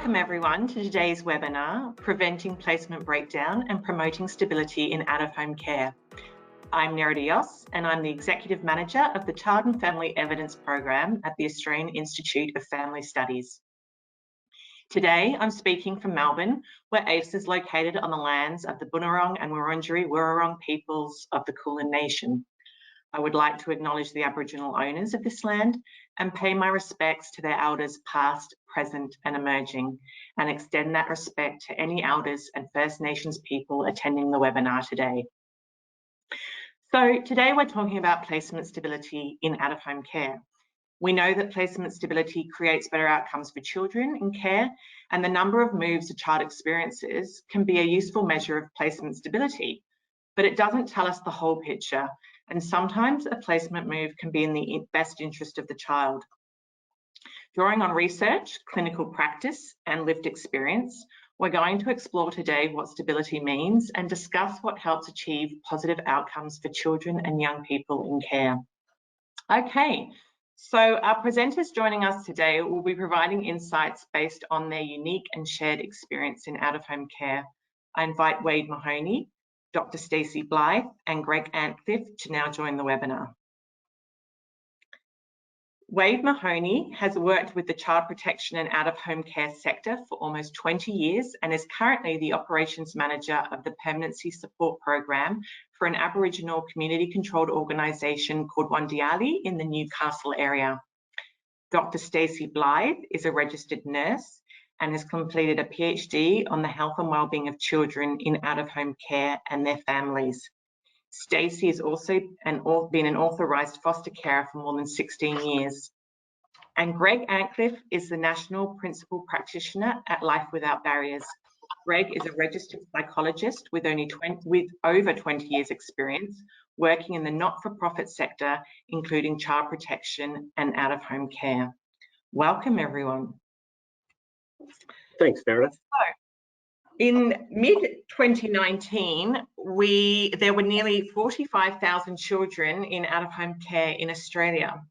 Welcome everyone to today's webinar, Preventing Placement Breakdown and Promoting Stability in Out-of-Home Care. I'm Nerida Yoss and I'm the Executive Manager of the Child and Family Evidence Program at the Australian Institute of Family Studies. Today, I'm speaking from Melbourne, where AFS is located on the lands of the Bunurong and Wurundjeri Wurrung peoples of the Kulin Nation. I would like to acknowledge the Aboriginal owners of this land and pay my respects to their elders past, present and emerging, and extend that respect to any elders and First Nations people attending the webinar today. So today we're talking about placement stability in out-of-home care. We know that placement stability creates better outcomes for children in care, and the number of moves a child experiences can be a useful measure of placement stability, but it doesn't tell us the whole picture. And sometimes a placement move can be in the best interest of the child. Drawing on research, clinical practice and lived experience, we're going to explore today what stability means and discuss what helps achieve positive outcomes for children and young people in care. Okay, so our presenters joining us today will be providing insights based on their unique and shared experience in out-of-home care. I invite Wade Mahoney, Dr. Staci Blythe and Greg Antcliffe to now join the webinar. Wade Mahoney has worked with the child protection and out-of-home care sector for almost 20 years and is currently the operations manager of the permanency support program for an Aboriginal community-controlled organisation called Wandiali in the Newcastle area. Dr. Staci Blythe is a registered nurse and has completed a PhD on the health and wellbeing of children in out-of-home care and their families. Staci has also been an authorised foster carer for more than 16 years. And Greg Antcliffe is the National Principal Practitioner at Life Without Barriers. Greg is a registered psychologist with over 20 years experience working in the not-for-profit sector, including child protection and out-of-home care. Welcome, everyone. Thanks, Nerida. So, in mid-2019, there were nearly 45,000 children in out-of-home care in Australia.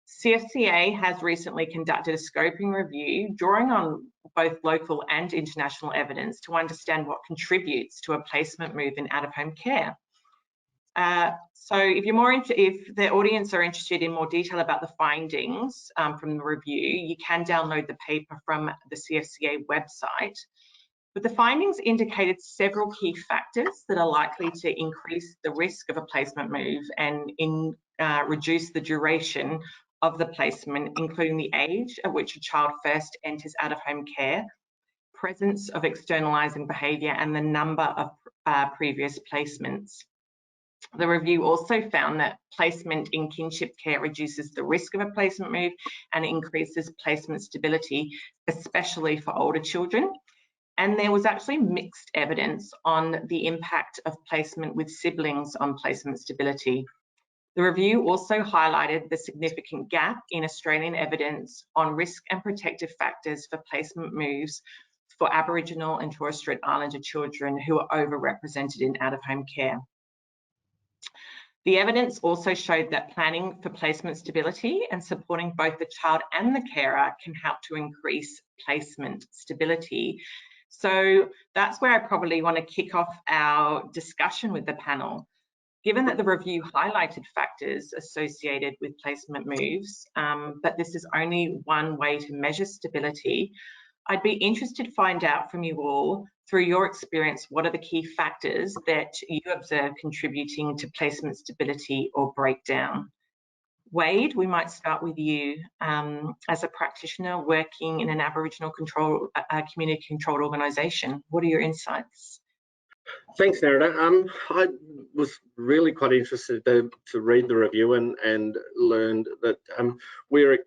CFCA has recently conducted a scoping review, drawing on both local and international evidence to understand what contributes to a placement move in out-of-home care. So if the audience are interested in more detail about the findings from the review, you can download the paper from the CFCA website. But the findings indicated several key factors that are likely to increase the risk of a placement move and reduce the duration of the placement, including the age at which a child first enters out-of-home care, presence of externalising behaviour and the number of previous placements. The review also found that placement in kinship care reduces the risk of a placement move and increases placement stability, especially for older children. And there was actually mixed evidence on the impact of placement with siblings on placement stability. The review also highlighted the significant gap in Australian evidence on risk and protective factors for placement moves for Aboriginal and Torres Strait Islander children who are overrepresented in out-of-home care. The evidence also showed that planning for placement stability and supporting both the child and the carer can help to increase placement stability. So that's where I probably want to kick off our discussion with the panel. Given that the review highlighted factors associated with placement moves, but this is only one way to measure stability, I'd be interested to find out from you all, through your experience, what are the key factors that you observe contributing to placement stability or breakdown? Wade, we might start with you as a practitioner working in an Aboriginal community-controlled organisation. What are your insights? Thanks, Nerida. I was really quite interested to read the review and learned that we're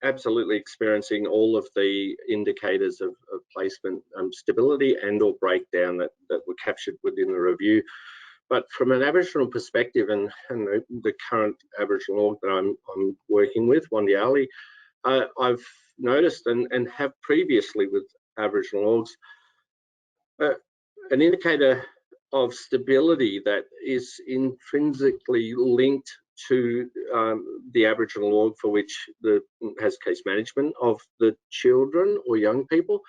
absolutely experiencing all of the indicators of placement stability and or breakdown that were captured within the review. But from an Aboriginal perspective and the current Aboriginal org that I'm working with, Wandiali, I've noticed and have previously with Aboriginal orgs, an indicator of stability that is intrinsically linked to the Aboriginal org for which has case management of the children or young people,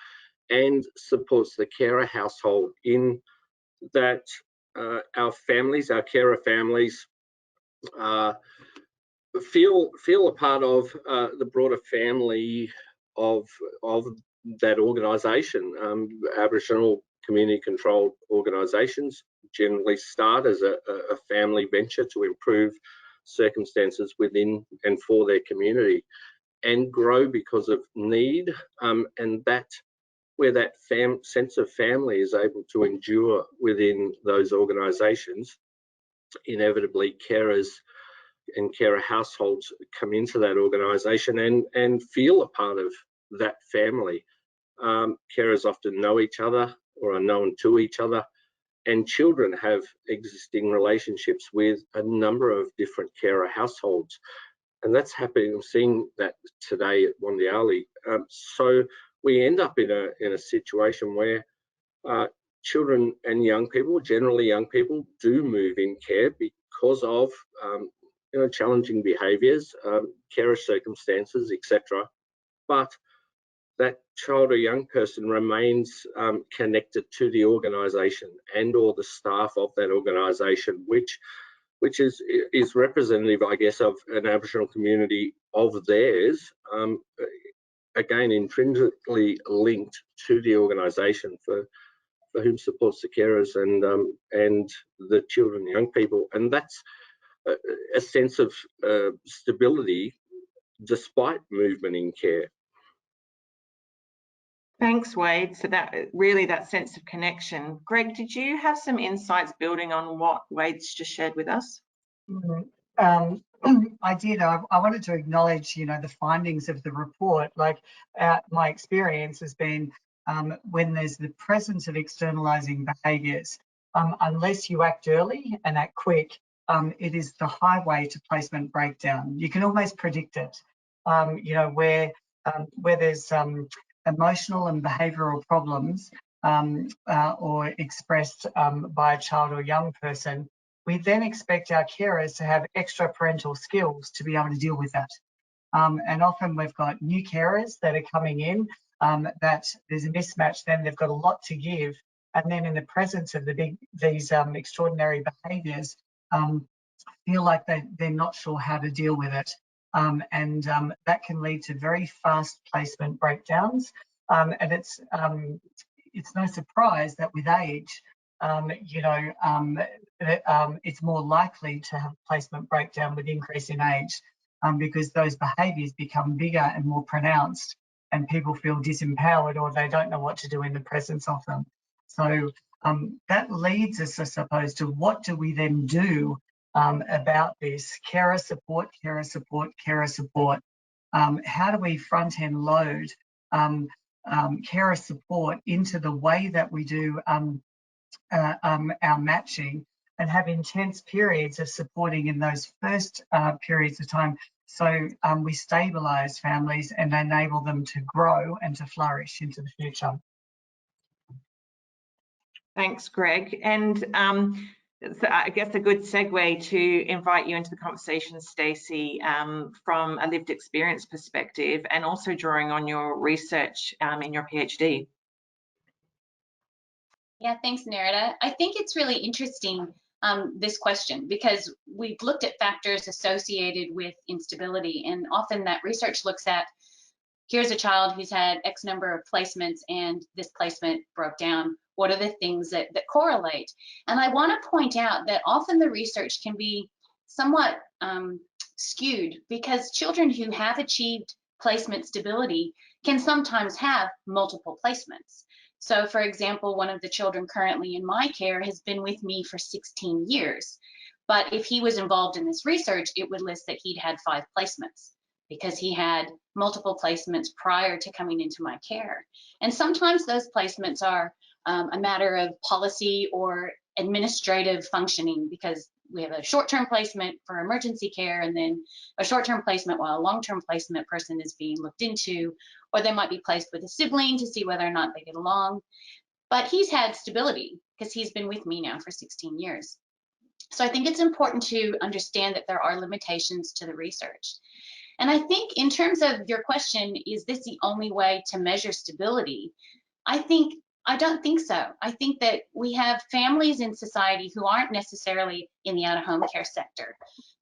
and supports the carer household in that our families, our carer families, feel a part of the broader family of that organisation. Aboriginal community-controlled organisations generally start as a family venture to improve circumstances within and for their community, and grow because of need, and that where that sense of family is able to endure within those organisations, inevitably carers and carer households come into that organisation and feel a part of that family. Carers often know each other or are known to each other, and children have existing relationships with a number of different carer households. And that's happening. I'm seeing that today at Wandiali. So we end up in a situation where children and young people, generally young people, do move in care because of challenging behaviours, carer circumstances, etc. But that child or young person remains connected to the organisation and or the staff of that organisation, which is representative, I guess, of an Aboriginal community of theirs, again, intrinsically linked to the organisation for whom supports the carers and the children and young people. And that's a sense of stability despite movement in care. Thanks, Wade. So that sense of connection. Greg, did you have some insights building on what Wade's just shared with us? I did. I wanted to acknowledge, the findings of the report. Like my experience has been when there's the presence of externalizing behaviours, unless you act early and act quick, it is the highway to placement breakdown. You can almost predict it. Where there's emotional and behavioural problems or expressed by a child or young person, we then expect our carers to have extra parental skills to be able to deal with that. And often we've got new carers that are coming in, that there's a mismatch, then they've got a lot to give. And then in the presence of these extraordinary behaviours, feel like they're not sure how to deal with it. And that can lead to very fast placement breakdowns. And it's no surprise that with age, it's more likely to have placement breakdown with increase in age, because those behaviours become bigger and more pronounced, and people feel disempowered or they don't know what to do in the presence of them. So that leads us, I suppose, to what do we then do about this? Carer support, carer support, carer support. How do we front end load carer support into the way that we do our matching, and have intense periods of supporting in those first periods of time, so we stabilise families and enable them to grow and to flourish into the future. Thanks, Greg. And so I guess a good segue to invite you into the conversation, Staci, from a lived experience perspective, and also drawing on your research in your PhD. Yeah, thanks, Nerida. I think it's really interesting, this question, because we've looked at factors associated with instability, and often that research looks at, here's a child who's had X number of placements and this placement broke down. What are the things that correlate? And I want to point out that often the research can be somewhat skewed, because children who have achieved placement stability can sometimes have multiple placements. So for example, one of the children currently in my care has been with me for 16 years. But if he was involved in this research, it would list that he'd had 5 placements, because he had multiple placements prior to coming into my care. And sometimes those placements are a matter of policy or administrative functioning, because we have a short-term placement for emergency care and then a short-term placement while a long-term placement person is being looked into, or they might be placed with a sibling to see whether or not they get along. But he's had stability because he's been with me now for 16 years. So I think it's important to understand that there are limitations to the research. And I think in terms of your question, is this the only way to measure stability? I don't think so. I think that we have families in society who aren't necessarily in the out-of-home care sector,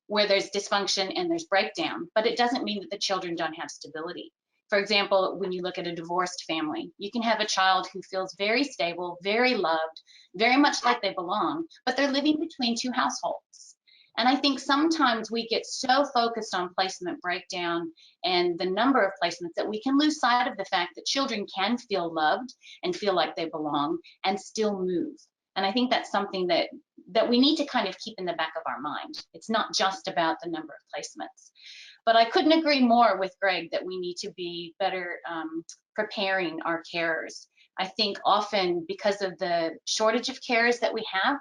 where there's dysfunction and there's breakdown, but it doesn't mean that the children don't have stability. For example, when you look at a divorced family, you can have a child who feels very stable, very loved, very much like they belong, but they're living between two households. And I think sometimes we get so focused on placement breakdown and the number of placements that we can lose sight of the fact that children can feel loved and feel like they belong and still move. And I think that's something that we need to kind of keep in the back of our mind. It's not just about the number of placements. But I couldn't agree more with Greg that we need to be better preparing our carers. I think often because of the shortage of carers that we have,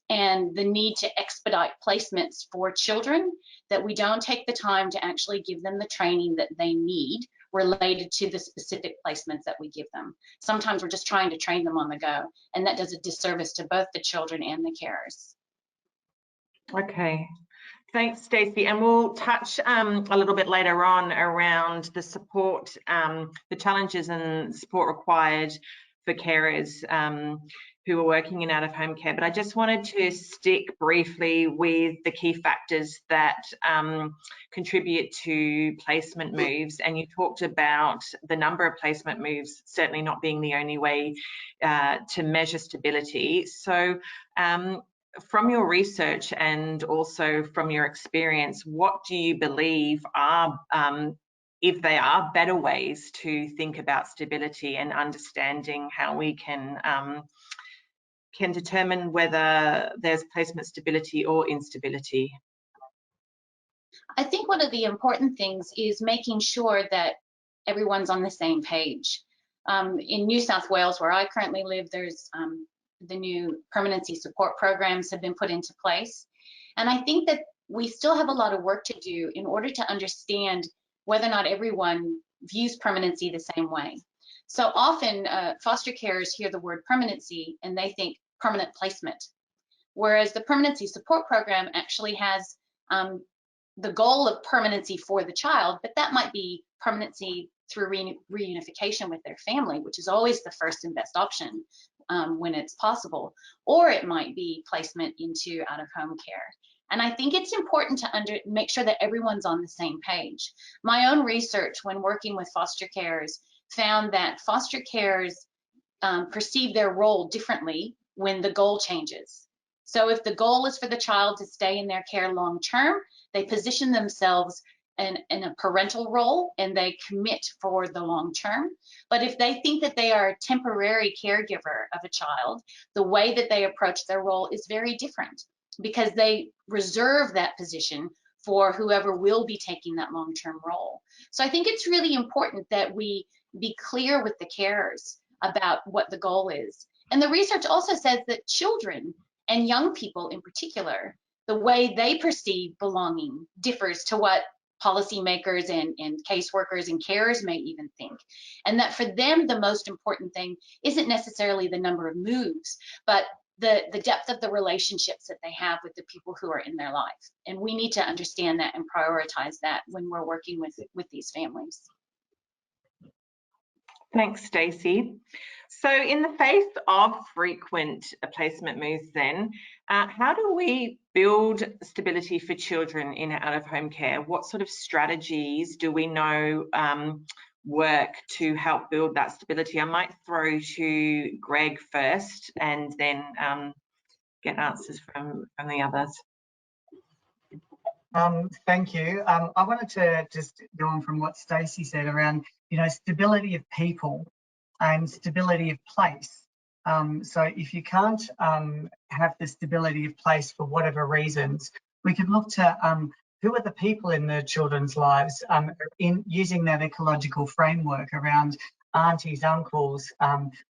and the need to expedite placements for children, that we don't take the time to actually give them the training that they need related to the specific placements that we give them. Sometimes we're just trying to train them on the go, and that does a disservice to both the children and the carers. Okay. Thanks, Staci. And we'll touch a little bit later on around the support, the challenges and support required for carers who are working in out-of-home care. But I just wanted to stick briefly with the key factors that contribute to placement moves. And you talked about the number of placement moves certainly not being the only way to measure stability. So from your research and also from your experience, what do you believe are, if they are, better ways to think about stability and understanding how we can determine whether there's placement stability or instability? I think one of the important things is making sure that everyone's on the same page. In New South Wales, where I currently live, there's the new permanency support programs have been put into place. And I think that we still have a lot of work to do in order to understand whether or not everyone views permanency the same way. So often foster carers hear the word permanency and they think permanent placement, whereas the permanency support program actually has the goal of permanency for the child, but that might be permanency through reunification with their family, which is always the first and best option when it's possible, or it might be placement into out-of-home care. And I think it's important to make sure that everyone's on the same page. My own research when working with foster carers found that foster carers perceive their role differently when the goal changes. So if the goal is for the child to stay in their care long term, they position themselves in a parental role and they commit for the long term. But if they think that they are a temporary caregiver of a child, the way that they approach their role is very different because they reserve that position for whoever will be taking that long-term role. So I think it's really important that we be clear with the carers about what the goal is. And the research also says that children and young people in particular, the way they perceive belonging differs to what policymakers and caseworkers and carers may even think. And that for them, the most important thing isn't necessarily the number of moves, but the depth of the relationships that they have with the people who are in their life. And we need to understand that and prioritize that when we're working with these families. Thanks, Staci. So in the face of frequent placement moves then, how do we build stability for children in out-of-home care? What sort of strategies do we know work to help build that stability? I might throw to Greg first and then get answers from the others. Thank you. I wanted to just go on from what Staci said around, stability of people and stability of place. So if you can't have the stability of place for whatever reasons, we could look to who are the people in the children's lives in using that ecological framework around aunties, uncles,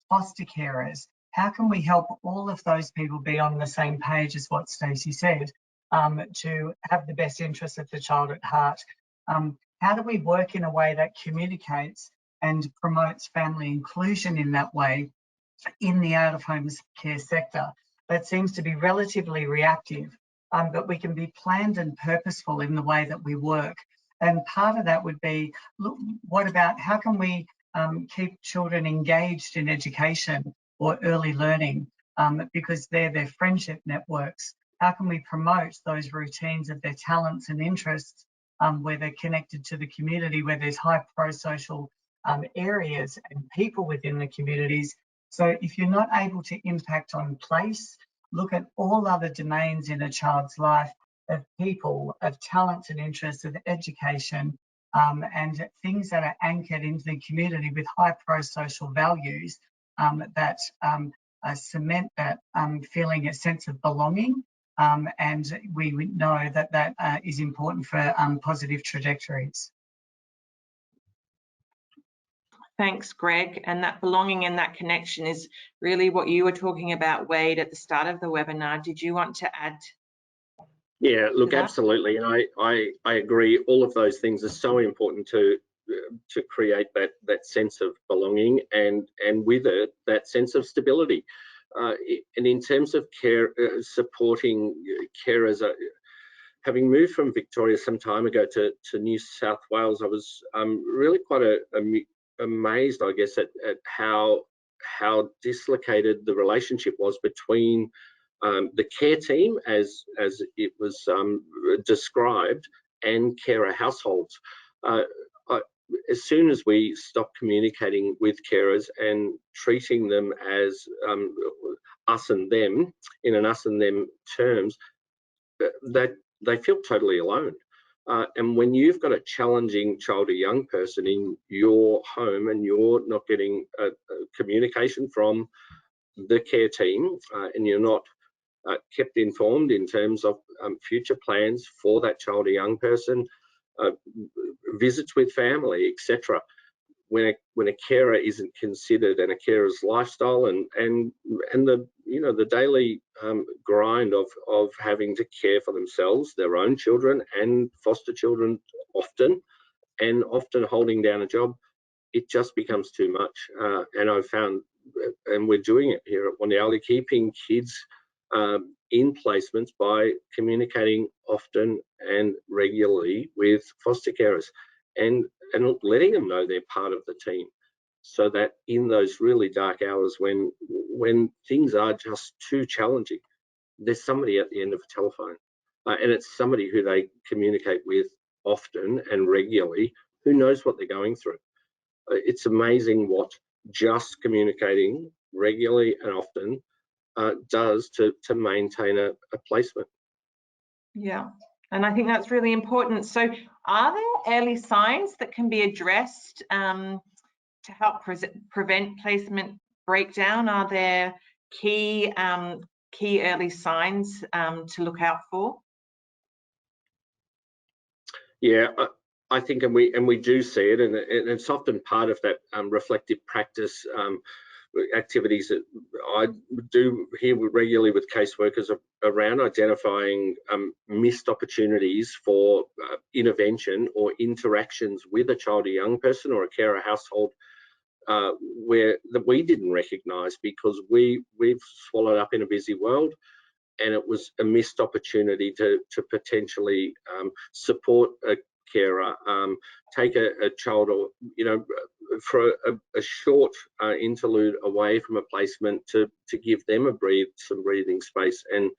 foster carers. How can we help all of those people be on the same page as what Staci said? To have the best interests of the child at heart. How do we work in a way that communicates and promotes family inclusion in that way in the out-of-home care sector? That seems to be relatively reactive, but we can be planned and purposeful in the way that we work. And part of that would be, look, what about how can we keep children engaged in education or early learning, because they're their friendship networks? How can we promote those routines of their talents and interests, where they're connected to the community, where there's high pro-social areas and people within the communities? So if you're not able to impact on place, look at all other domains in a child's life of people, of talents and interests, of education, and things that are anchored into the community with high pro-social values, that cement that feeling a sense of belonging. And we know that that is important for positive trajectories. Thanks, Greg. And that belonging and that connection is really what you were talking about, Wade, at the start of the webinar. Did you want to add? Yeah, look, absolutely, and I agree. All of those things are so important to create that sense of belonging, and with it that sense of stability. And in terms of care, supporting carers, having moved from Victoria some time ago to New South Wales, I was really quite amazed, I guess, at how dislocated the relationship was between the care team, as it was described, and carer households. As soon as we stopped communicating with carers and treating them as us and them, in an us and them terms, that they feel totally alone. And when you've got a challenging child or young person in your home and you're not getting communication from the care team, and you're not kept informed in terms of future plans for that child or young person, visits with family, etc. When a carer isn't considered, and a carer's lifestyle and the daily grind of having to care for themselves, their own children and foster children often holding down a job, it just becomes too much. And I've found, and we're doing it here at Wandyalee, keeping kids in placements by communicating often and regularly with foster carers, and letting them know they're part of the team, so that in those really dark hours when things are just too challenging, there's somebody at the end of a telephone, and it's somebody who they communicate with often and regularly, who knows what they're going through. It's amazing what just communicating regularly and often does to maintain a placement. Yeah, and I think that's really important. So are there early signs that can be addressed to help prevent placement breakdown? Are there key early signs to look out for? Yeah, I think, and we do see it, and it's often part of that reflective practice activities that I do here regularly with caseworkers around identifying missed opportunities for intervention or interactions with a child or young person or a carer household that we didn't recognise because we've swallowed up in a busy world, and it was a missed opportunity to potentially support a carer, take a child, or for a short interlude away from a placement to give them some breathing space, and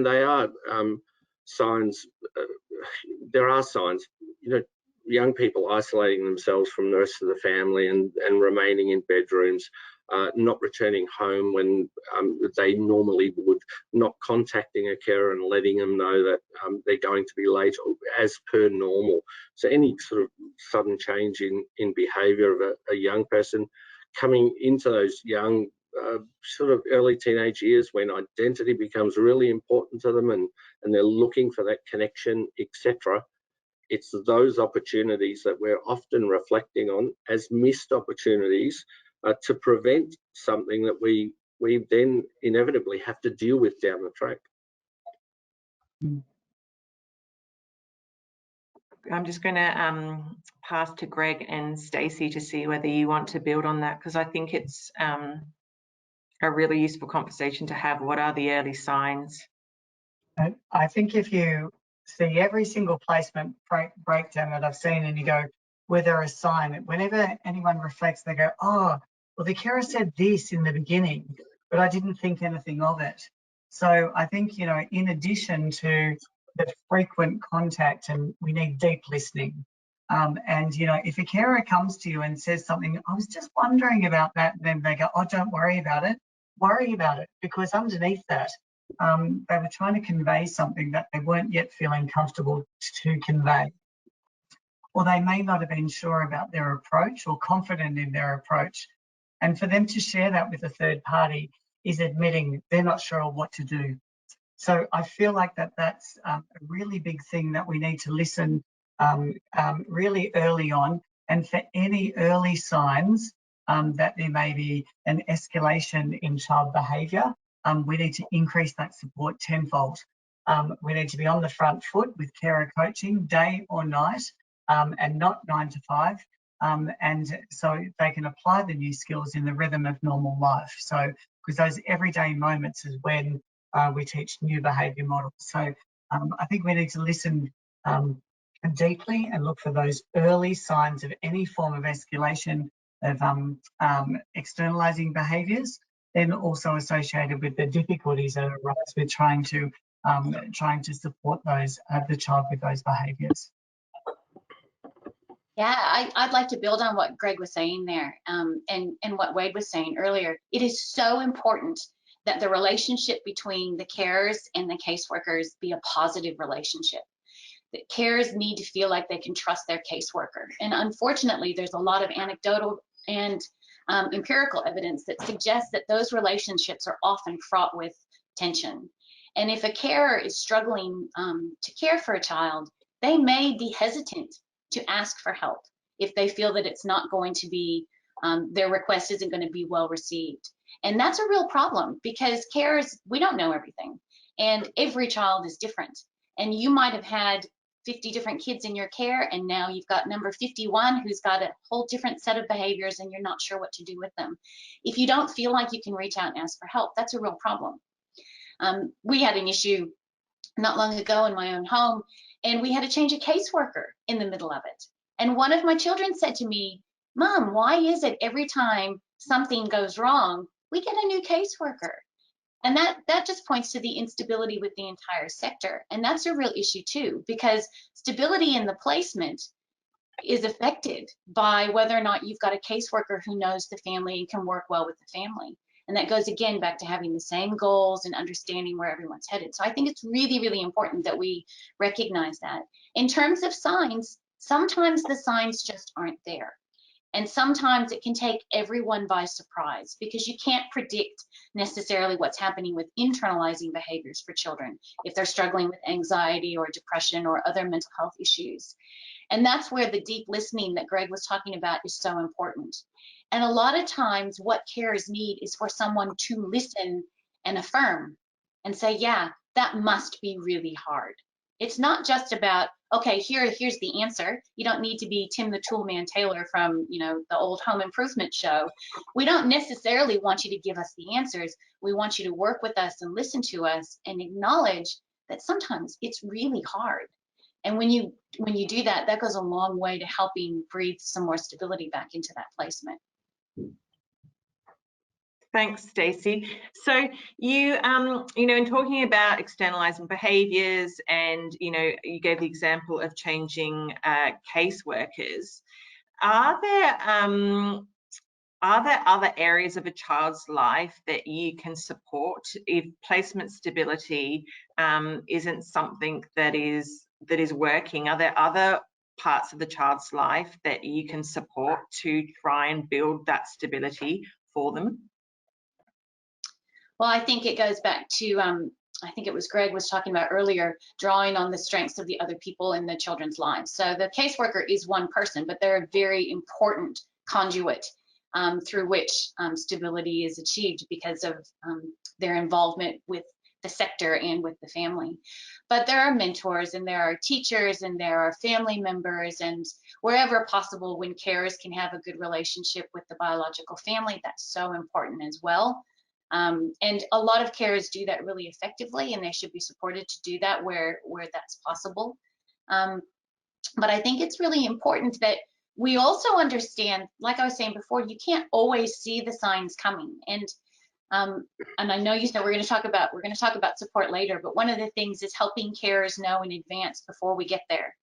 they are signs. There are signs, young people isolating themselves from the rest of the family and remaining in bedrooms, not returning home when they normally would, not contacting a carer and letting them know that they're going to be late as per normal. So any sort of sudden change in behaviour of a young person coming into those young sort of early teenage years, when identity becomes really important to them and they're looking for that connection, etc. It's those opportunities that we're often reflecting on as missed opportunities to prevent something that we then inevitably have to deal with down the track. I'm just going to pass to Greg and Staci to see whether you want to build on that, because I think it's a really useful conversation to have. What are the early signs? I think if you see every single placement breakdown that I've seen and you go, were there a sign? Whenever anyone reflects, they go, oh, well, the carer said this in the beginning, but I didn't think anything of it. So I think, you know, in addition to the frequent contact, and we need deep listening. And, you know, if a carer comes to you and says something, I was just wondering about that, then they go, oh, don't worry about it. Worry about it, because underneath that, they were trying to convey something that they weren't yet feeling comfortable to convey. Or they may not have been sure about their approach or confident in their approach. And for them to share that with a third party is admitting they're not sure what to do. So I feel like that's a really big thing that we need to listen really early on. And for any early signs that there may be an escalation in child behaviour, we need to increase that support tenfold. We need to be on the front foot with carer coaching day or night, and not 9 to 5. And so they can apply the new skills in the rhythm of normal life. So, because those everyday moments is when we teach new behaviour models. So I think we need to listen deeply and look for those early signs of any form of escalation of externalising behaviours, then also associated with the difficulties that arise with trying to support those the child with those behaviours. Yeah, I'd like to build on what Greg was saying there, and what Wade was saying earlier. It is so important that the relationship between the carers and the caseworkers be a positive relationship. The carers need to feel like they can trust their caseworker. And unfortunately, there's a lot of anecdotal and empirical evidence that suggests that those relationships are often fraught with tension. And if a carer is struggling to care for a child, they may be hesitant to ask for help if they feel that it's not going to be, their request isn't going to be well received. And that's a real problem, because carers, we don't know everything, and every child is different. And you might have had 50 different kids in your care, and now you've got number 51 who's got a whole different set of behaviors, and you're not sure what to do with them. If you don't feel like you can reach out and ask for help, that's a real problem. We had an issue not long ago in my own home, and we had to change a caseworker in the middle of it. And one of my children said to me, Mom, why is it every time something goes wrong, we get a new caseworker? And that just points to the instability with the entire sector. And that's a real issue too, because stability in the placement is affected by whether or not you've got a caseworker who knows the family and can work well with the family. And that goes again back to having the same goals and understanding where everyone's headed. So I think it's really, really important that we recognize that. In terms of signs, sometimes the signs just aren't there. And sometimes it can take everyone by surprise, because you can't predict necessarily what's happening with internalizing behaviors for children if they're struggling with anxiety or depression or other mental health issues. And that's where the deep listening that Greg was talking about is so important. And a lot of times what carers need is for someone to listen and affirm and say, yeah, that must be really hard. It's not just about, okay, here's the answer. You don't need to be Tim the Toolman Taylor from, you know, the old home improvement show. We don't necessarily want you to give us the answers. We want you to work with us and listen to us and acknowledge that sometimes it's really hard. And when you do that, that goes a long way to helping breathe some more stability back into that placement. Thanks, Staci. So you know, in talking about externalizing behaviours, and you know, you gave the example of changing caseworkers. Are there other areas of a child's life that you can support if placement stability isn't something that is working? Are there other parts of the child's life that you can support to try and build that stability for them? Well, I think it goes back to, I think it was Greg was talking about earlier, drawing on the strengths of the other people in the children's lives. So the caseworker is one person, but they're a very important conduit through which stability is achieved because of their involvement with the sector and with the family. But there are mentors, and there are teachers, and there are family members, and wherever possible, when carers can have a good relationship with the biological family, that's so important as well. And a lot of carers do that really effectively, and they should be supported to do that where that's possible. But I think it's really important that We also understand, like I was saying before, you can't always see the signs coming. And I know you said we're going to talk about support later, but one of the things is helping carers know in advance before we get there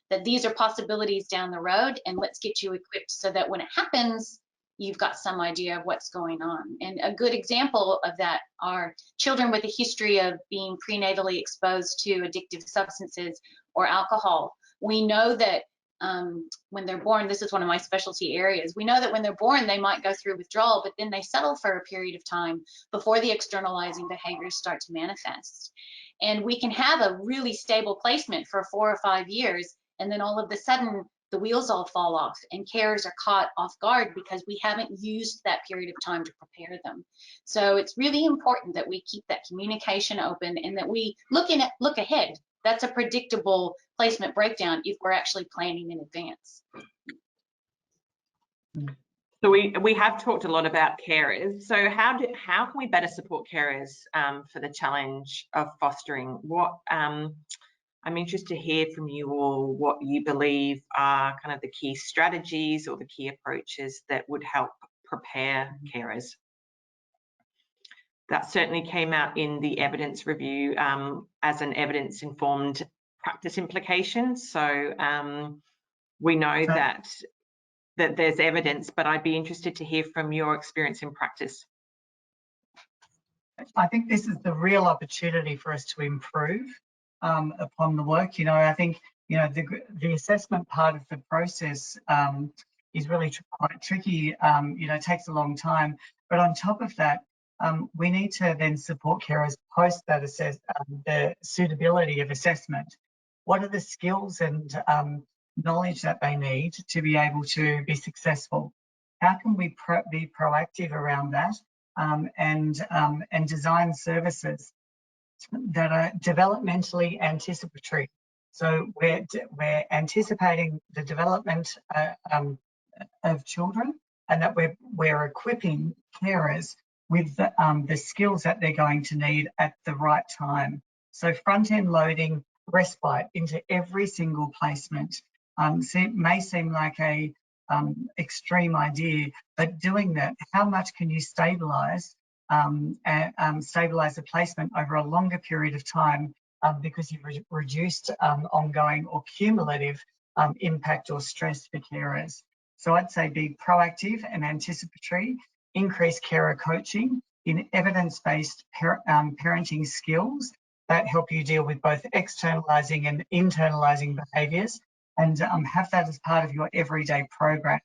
that these are possibilities down the road, and let's get you equipped so that when it happens, you've got some idea of what's going on. And a good example of that are children with a history of being prenatally exposed to addictive substances or alcohol. We know that when they're born, this is one of my specialty areas, we know that when they're born, they might go through withdrawal, but then they settle for a period of time before the externalizing behaviors start to manifest. And we can have a really stable placement for 4 or 5 years, and then all of a sudden, the wheels all fall off and carers are caught off guard because we haven't used that period of time to prepare them. So it's really important that we keep that communication open and that we look ahead. That's a predictable placement breakdown if we're actually planning in advance. So we have talked a lot about carers. So how can we better support carers for the challenge of fostering? I'm interested to hear from you all what you believe are kind of the key strategies or the key approaches that would help prepare carers. That certainly came out in the evidence review as an evidence-informed practice implication. So we know that there's evidence, but I'd be interested to hear from your experience in practice. I think this is the real opportunity for us to improve upon the work. I think, the assessment part of the process is really quite tricky, takes a long time. But on top of that, we need to then support carers post that the suitability of assessment. What are the skills and knowledge that they need to be able to be successful? How can we be proactive around that and design services that are developmentally anticipatory? So we're anticipating the development of children, and that we're equipping carers with the skills that they're going to need at the right time. So front-end loading respite into every single placement may seem like a extreme idea, but doing that, how much can you stabilise the placement over a longer period of time because you've reduced ongoing or cumulative impact or stress for carers? So I'd say be proactive and anticipatory, increase carer coaching in evidence-based parenting skills that help you deal with both externalising and internalising behaviours, and have that as part of your everyday program.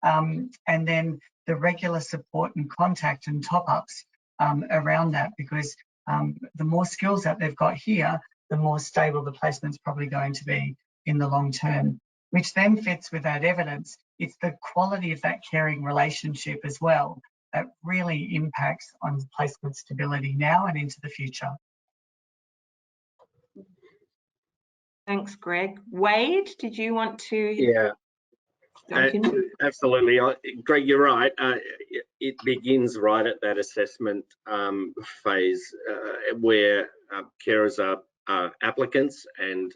And then the regular support and contact and top-ups around that, because the more skills that they've got here, the more stable the placement's probably going to be in the long term, which then fits with that evidence. It's the quality of that caring relationship as well that really impacts on placement stability now and into the future. Thanks, Greg. Wade, did you want to? Yeah, jump in? absolutely. Greg, you're right. It begins right at that assessment phase where carers are applicants, and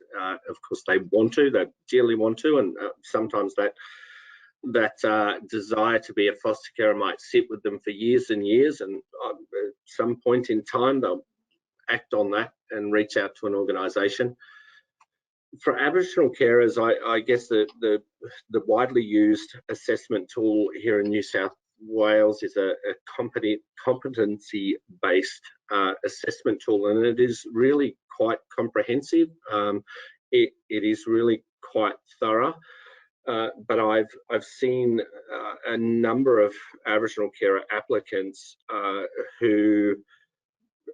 of course they dearly want to, and sometimes that desire to be a foster carer might sit with them for years and years, and at some point in time they'll act on that and reach out to an organisation. For Aboriginal carers, I guess the widely used assessment tool here in New South Wales is a competency-based assessment tool, and it is really quite comprehensive. It is really quite thorough. But I've seen a number of Aboriginal carer applicants who,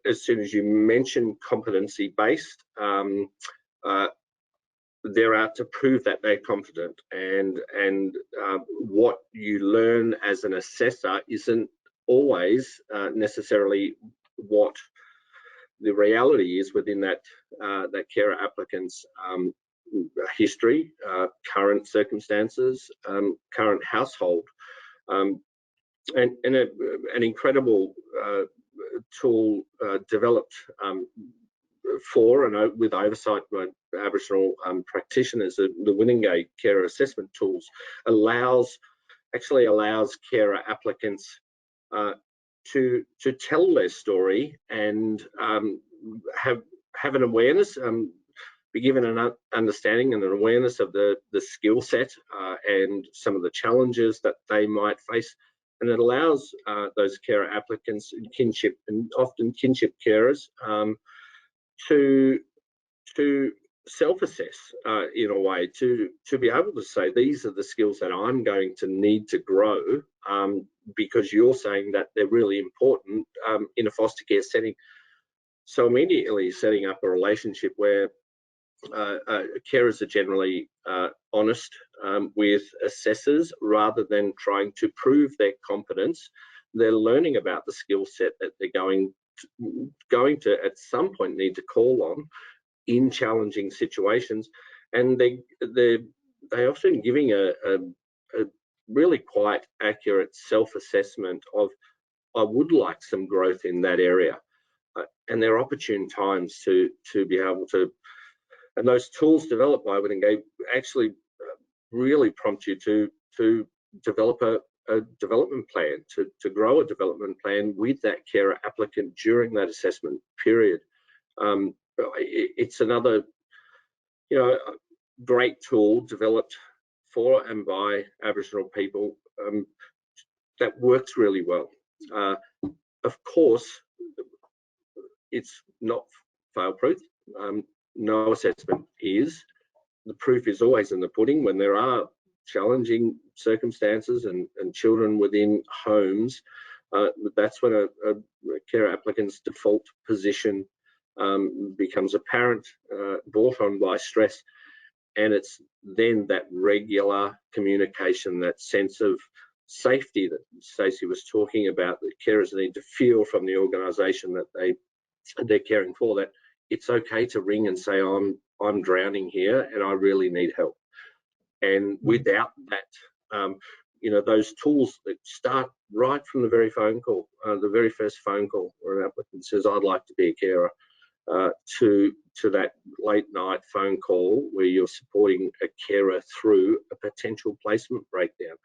as soon as you mention competency-based, they're out to prove that they're competent, and what you learn as an assessor isn't always necessarily what the reality is within that carer applicant's history, current circumstances, current household, and an incredible tool developed for and with oversight by Aboriginal practitioners, the Winningay Carer Assessment Tools actually allows carer applicants to tell their story and have an awareness, be given an understanding and an awareness of the skill set and some of the challenges that they might face. And it allows those carer applicants, kinship and often kinship carers, to self-assess in a way, to be able to say, these are the skills that I'm going to need to grow, because you're saying that they're really important in a foster care setting. So immediately setting up a relationship where carers are generally honest with assessors, rather than trying to prove their competence. They're learning about the skill set that they're going to at some point need to call on in challenging situations, and they often giving a really quite accurate self-assessment of, I would like some growth in that area, and there are opportune times to be able to. And those tools developed by Winningay actually really prompt you to develop a development plan, to grow a development plan with that carer applicant during that assessment period. It's another, great tool developed for and by Aboriginal people that works really well. Of course, it's not fail-proof. No assessment is. The proof is always in the pudding. When there are challenging circumstances and children within homes, that's when a care applicant's default position becomes apparent, brought on by stress. And it's then that regular communication, that sense of safety that Staci was talking about, that carers need to feel from the organisation that they're caring for, that it's okay to ring and say, I'm drowning here and I really need help. And without that, those tools that start right from the very phone call, the very first phone call where an applicant says, I'd like to be a carer, to that late night phone call where you're supporting a carer through a potential placement breakdown.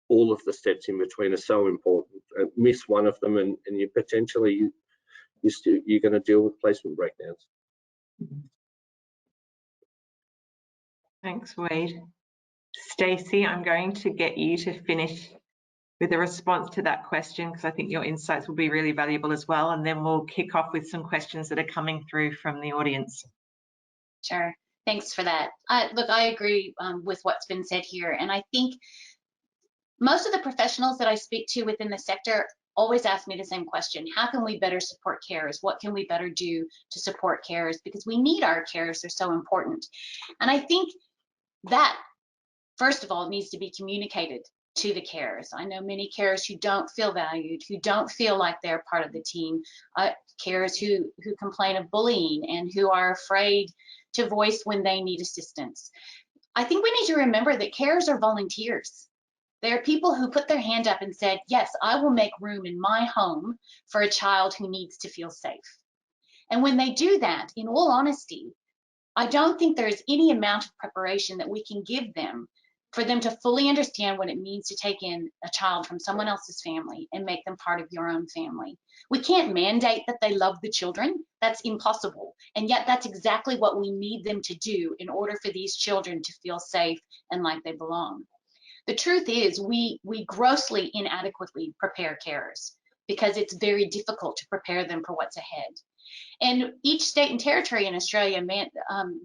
All of the steps in between are so important. Miss one of them and you potentially, you're going to deal with placement breakdowns. Thanks, Wade. Staci, I'm going to get you to finish with a response to that question, because I think your insights will be really valuable as well, and then we'll kick off with some questions that are coming through from the audience. Sure, thanks for that. Look, I agree with what's been said here, and I think most of the professionals that I speak to within the sector always ask me the same question: how can we better support carers? What can we better do to support carers? Because we need our carers, they're so important. And I think that, first of all, needs to be communicated to the carers. I know many carers who don't feel valued, who don't feel like they're part of the team, carers who complain of bullying and who are afraid to voice when they need assistance. I think we need to remember that carers are volunteers. There are people who put their hand up and said, yes, I will make room in my home for a child who needs to feel safe. And when they do that, in all honesty, I don't think there's any amount of preparation that we can give them for them to fully understand what it means to take in a child from someone else's family and make them part of your own family. We can't mandate that they love the children. That's impossible. And yet that's exactly what we need them to do in order for these children to feel safe and like they belong. The truth is we grossly inadequately prepare carers because it's very difficult to prepare them for what's ahead. And each state and territory in Australia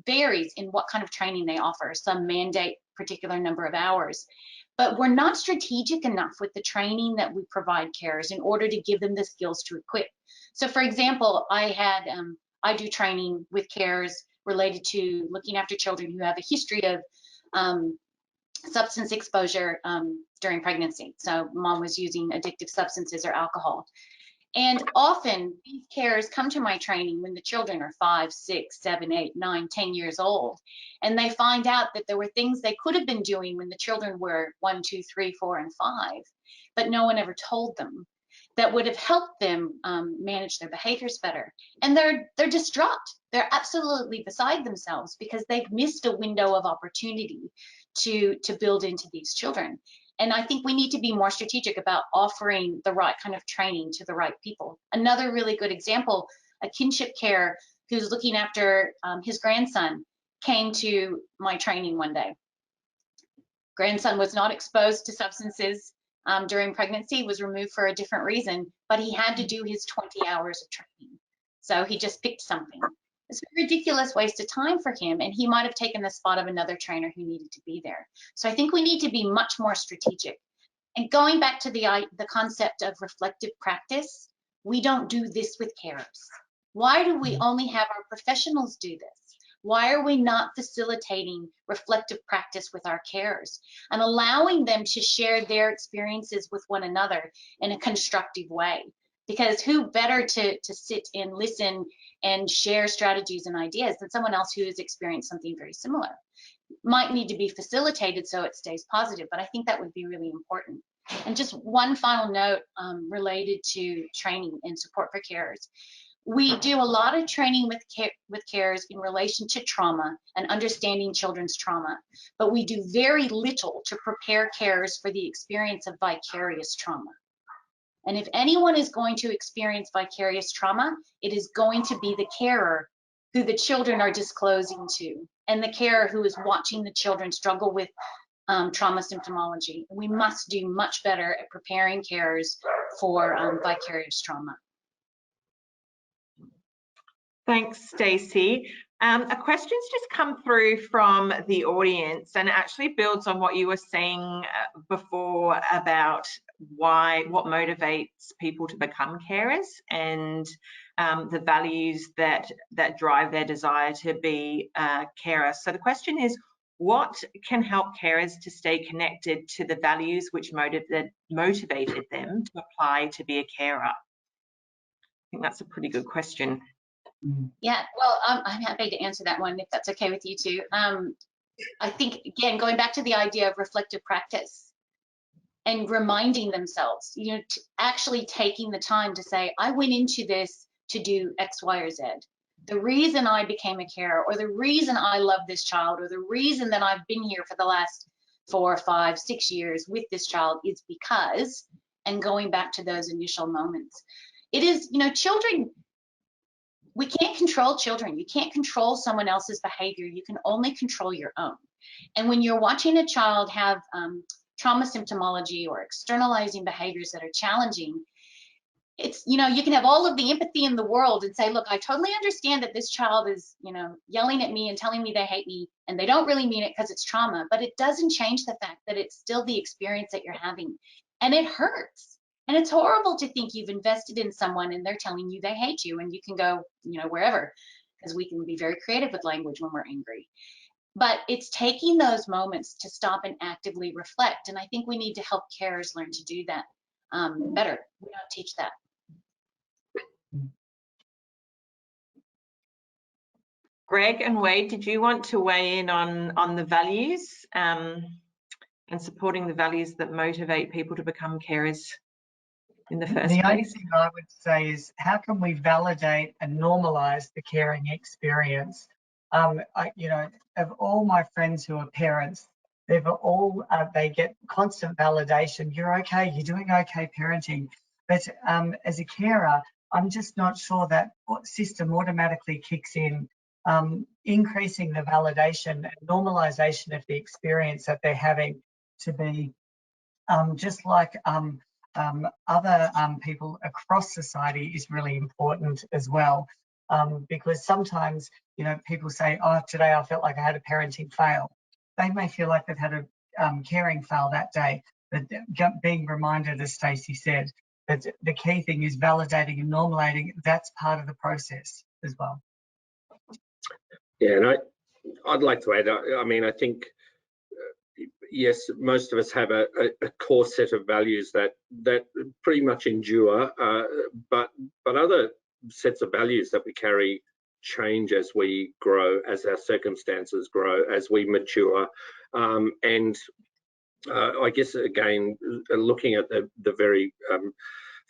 varies in what kind of training they offer. Some mandate particular number of hours, but we're not strategic enough with the training that we provide carers in order to give them the skills to equip. So for example, I do training with carers related to looking after children who have a history of substance exposure during pregnancy. So mom was using addictive substances or alcohol. And often these carers come to my training when the children are 5, 6, 7, 8, 9, 10 years old. And they find out that there were things they could have been doing when the children were 1, 2, 3, 4, and 5, but no one ever told them. that would have helped them manage their behaviors better. And they're distraught. They're absolutely beside themselves because they've missed a window of opportunity to build into these children. And I think we need to be more strategic about offering the right kind of training to the right people. Another really good example, a kinship care who's looking after his grandson came to my training one day. Grandson was not exposed to substances during pregnancy, was removed for a different reason, but he had to do his 20 hours of training. So he just picked something. It's a ridiculous waste of time for him, and he might have taken the spot of another trainer who needed to be there. So I think we need to be much more strategic. And going back to the concept of reflective practice, we don't do this with carers. Why do we only have our professionals do this? Why are we not facilitating reflective practice with our carers and allowing them to share their experiences with one another in a constructive way? Because who better to sit and listen and share strategies and ideas than someone else who has experienced something very similar? Might need to be facilitated so it stays positive, but I think that would be really important. And just one final note related to training and support for carers. We do a lot of training with carers in relation to trauma and understanding children's trauma, but we do very little to prepare carers for the experience of vicarious trauma. And if anyone is going to experience vicarious trauma, it is going to be the carer who the children are disclosing to, and the carer who is watching the children struggle with trauma symptomology. We must do much better at preparing carers for vicarious trauma. Thanks, Staci. A question's just come through from the audience, and it actually builds on what you were saying before about what motivates people to become carers and the values that drive their desire to be a carer. So the question is, what can help carers to stay connected to the values which motivated them to apply to be a carer? I think that's a pretty good question. Yeah, well, I'm happy to answer that one if that's okay with you too. I think, again, going back to the idea of reflective practice and reminding themselves, you know, actually taking the time to say, I went into this to do X, Y, or Z. The reason I became a carer, or the reason I love this child, or the reason that I've been here for the last 4, 5, 6 years with this child is because, and going back to those initial moments. It is, you know, children, we can't control children. You can't control someone else's behavior. You can only control your own. And when you're watching a child have trauma symptomology or externalizing behaviors that are challenging, it's, you know, you can have all of the empathy in the world and say, look, I totally understand that this child is, you know, yelling at me and telling me they hate me, and they don't really mean it because it's trauma, but it doesn't change the fact that it's still the experience that you're having. And it hurts. And it's horrible to think you've invested in someone and they're telling you they hate you, and you can go, you know, wherever, because we can be very creative with language when we're angry. But it's taking those moments to stop and actively reflect. And I think we need to help carers learn to do that better. We don't teach that. Greg and Wade, did you want to weigh in on the values and supporting the values that motivate people to become carers in the first The only place? thing I would say is, how can we validate and normalize the caring experience? You know, of all my friends who are parents, they've all they get constant validation. You're okay. You're doing okay parenting. But as a carer, I'm just not sure that system automatically kicks in, increasing the validation and normalization of the experience that they're having to be just like other people across society is really important as well, because sometimes, you know, people say, oh, today I felt like I had a parenting fail. They may feel like they've had a caring fail that day, but being reminded, as Staci said, that the key thing is validating and normalizing. That's part of the process as well. Yeah, and I'd like to add, I mean, I think, yes, most of us have a core set of values that pretty much endure, but other sets of values that we carry change as we grow, as our circumstances grow, as we mature. And I guess, again, looking at the very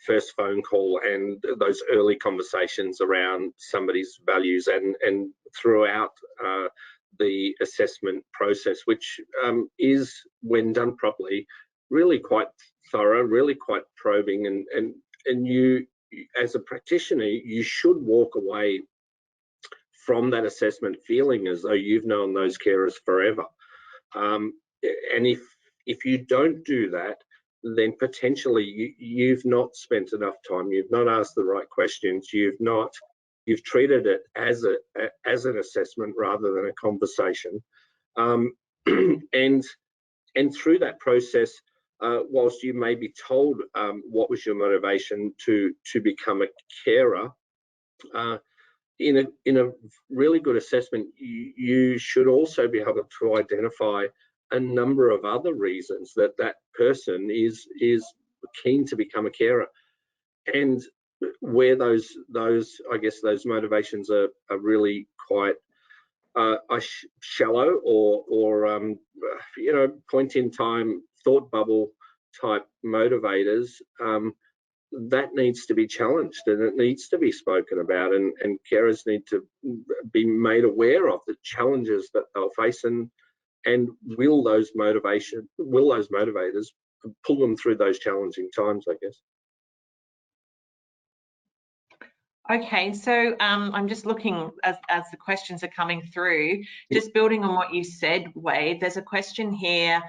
first phone call and those early conversations around somebody's values, and throughout the assessment process, which is, when done properly, really quite thorough, really quite probing, and you, as a practitioner, you should walk away from that assessment feeling as though you've known those carers forever. And if you don't do that, then potentially you've not spent enough time, you've not asked the right questions, you've treated it as an assessment rather than a conversation. And through that process, whilst you may be told what was your motivation to become a carer, in a really good assessment, you should also be able to identify a number of other reasons that that person is keen to become a carer, and where those I guess those motivations are really quite shallow or you know, point in time, thought bubble type motivators, that needs to be challenged, and it needs to be spoken about, and carers need to be made aware of the challenges that they'll face, and will those motivators pull them through those challenging times, I guess. Okay, so I'm just looking as the questions are coming through, just building on what you said, Wade. There's a question here.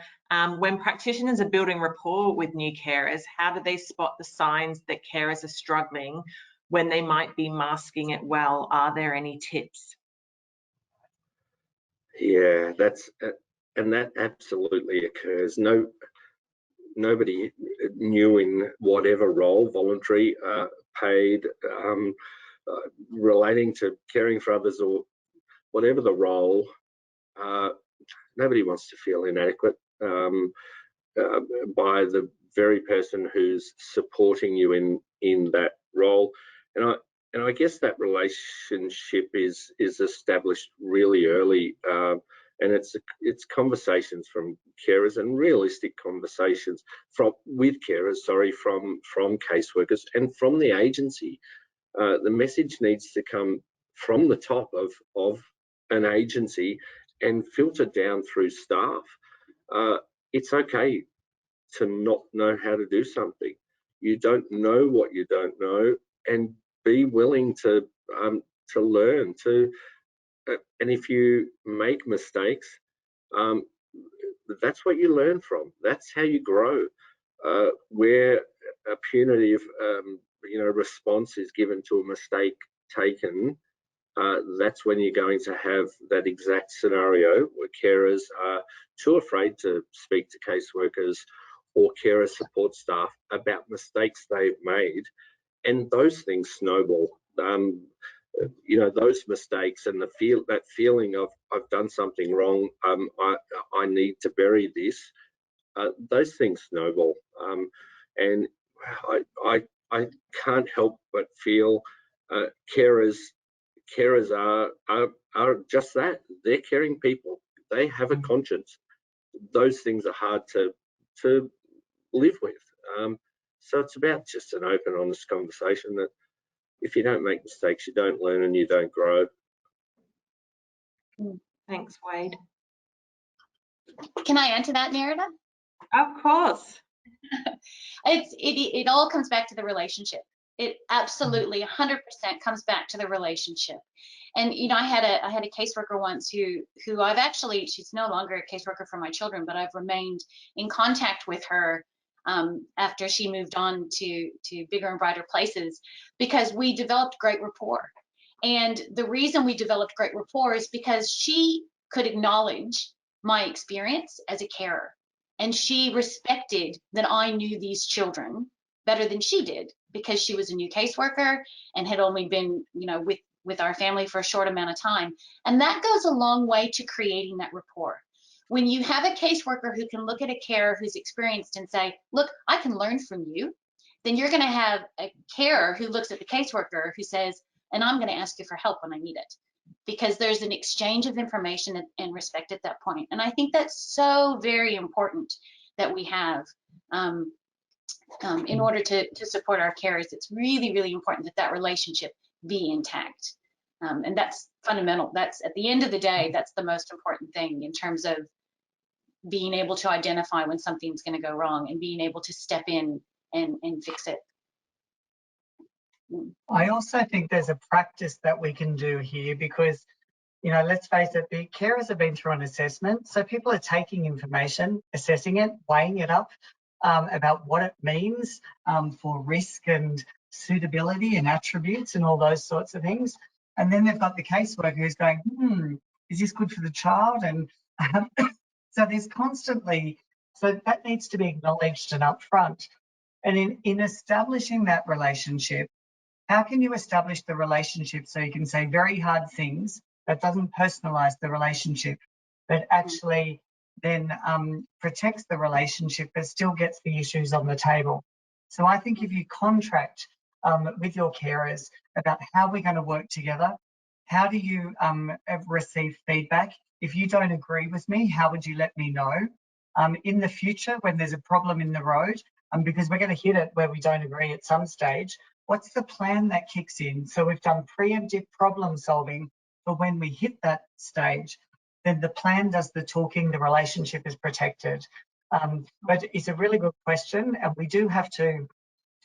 When practitioners are building rapport with new carers, how do they spot the signs that carers are struggling when they might be masking it well? Are there any tips? Yeah, and that absolutely occurs. Nobody new in whatever role, voluntary, paid, relating to caring for others, or whatever the role, nobody wants to feel inadequate by the very person who's supporting you in that role. And I guess that relationship is established really early, and it's conversations from carers, and realistic conversations with carers, from caseworkers and from the agency. The message needs to come from the top of an agency and filter down through staff. It's okay to not know how to do something. You don't know what you don't know, and be willing to learn. And if you make mistakes, that's what you learn from. That's how you grow. Where a punitive, you know, response is given to a mistake taken, that's when you're going to have that exact scenario where carers are too afraid to speak to caseworkers or carer support staff about mistakes they've made, and those things snowball. You know, those mistakes and that feeling of I've done something wrong, I need to bury this. Those things snowball, and I can't help but feel carers are just that. They're caring people. They have a conscience. Those things are hard to live with. So it's about just an open, honest conversation that if you don't make mistakes, you don't learn and you don't grow. Thanks, Wade. Can I add to that, Nerida? Of course. It all comes back to the relationship. It absolutely 100% comes back to the relationship. And you know, I had a caseworker once who I've actually, she's no longer a caseworker for my children, but I've remained in contact with her after she moved on to bigger and brighter places, because we developed great rapport. And the reason we developed great rapport is because she could acknowledge my experience as a carer, and she respected that I knew these children better than she did, because she was a new caseworker and had only been, you know, with our family for a short amount of time. And that goes a long way to creating that rapport. When you have a caseworker who can look at a carer who's experienced and say, look, I can learn from you, then you're going to have a carer who looks at the caseworker who says, and I'm going to ask you for help when I need it, because there's an exchange of information and respect at that point. And I think that's so very important that we have in order to support our carers, it's really, really important that that relationship be intact. And that's fundamental. That's, at the end of the day, that's the most important thing in terms of being able to identify when something's going to go wrong and being able to step in and fix it. I also think there's a practice that we can do here because, you know, let's face it, the carers have been through an assessment. So people are taking information, assessing it, weighing it up about what it means for risk and suitability and attributes and all those sorts of things. And then they've got the caseworker who's going, is this good for the child? And so there's constantly, so that needs to be acknowledged and upfront. And in establishing that relationship, how can you establish the relationship so you can say very hard things that doesn't personalize the relationship, but actually then protects the relationship but still gets the issues on the table? So I think if you contract with your carers about how we're going to work together, how do you receive feedback? If you don't agree with me, how would you let me know? In the future, when there's a problem in the road, because we're going to hit it where we don't agree at some stage, what's the plan that kicks in? So we've done preemptive problem solving for when we hit that stage, then the plan does the talking, the relationship is protected. But it's a really good question, and we do have to